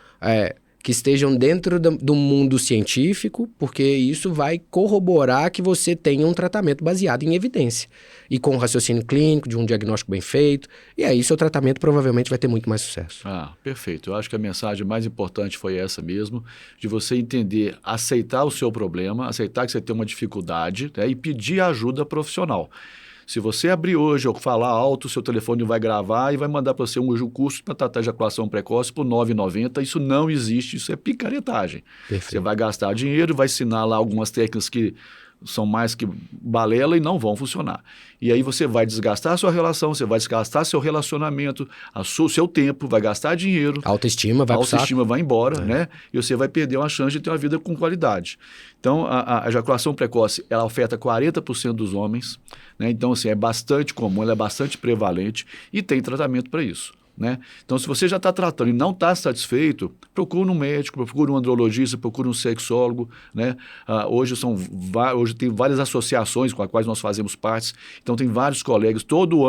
que estejam dentro do mundo científico, porque isso vai corroborar que você tenha um tratamento baseado em evidência. E com raciocínio clínico, de um diagnóstico bem feito, e aí seu tratamento provavelmente vai ter muito mais sucesso. Perfeito. Eu acho que a mensagem mais importante foi essa mesmo, de você entender, aceitar o seu problema, aceitar que você tem uma dificuldade, né, e pedir ajuda profissional. Se você abrir hoje ou falar alto, seu telefone vai gravar e vai mandar para você um curso para tratar de ejaculação precoce por R$ 9,90. Isso não existe, isso é picaretagem. Perfeito. Você vai gastar dinheiro, vai ensinar lá algumas técnicas que são mais que balela e não vão funcionar. E aí você vai desgastar a sua relação, você vai desgastar seu relacionamento, o seu tempo, vai gastar dinheiro. A autoestima vai pro saco. A autoestima vai embora, né? E você vai perder uma chance de ter uma vida com qualidade. Então, a ejaculação precoce, ela afeta 40% dos homens, né? Então, assim, é bastante comum, ela é bastante prevalente e tem tratamento para isso. Né? Então, se você já está tratando e não está satisfeito, procure um médico, procure um andrologista, procure um sexólogo. Né? Hoje tem várias associações com as quais nós fazemos parte. Então, tem vários colegas. Todo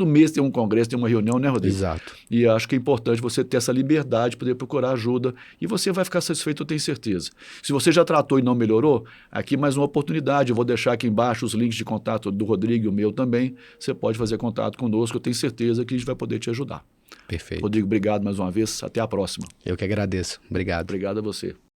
mês tem um congresso, tem uma reunião, né, Rodrigo? Exato. E acho que é importante você ter essa liberdade de poder procurar ajuda e você vai ficar satisfeito, eu tenho certeza. Se você já tratou e não melhorou, aqui mais uma oportunidade. Eu vou deixar aqui embaixo os links de contato do Rodrigo e o meu também. Você pode fazer contato conosco, eu tenho certeza que a gente vai poder te ajudar. Perfeito. Rodrigo, obrigado mais uma vez. Até a próxima. Eu que agradeço. Obrigado. Obrigado a você.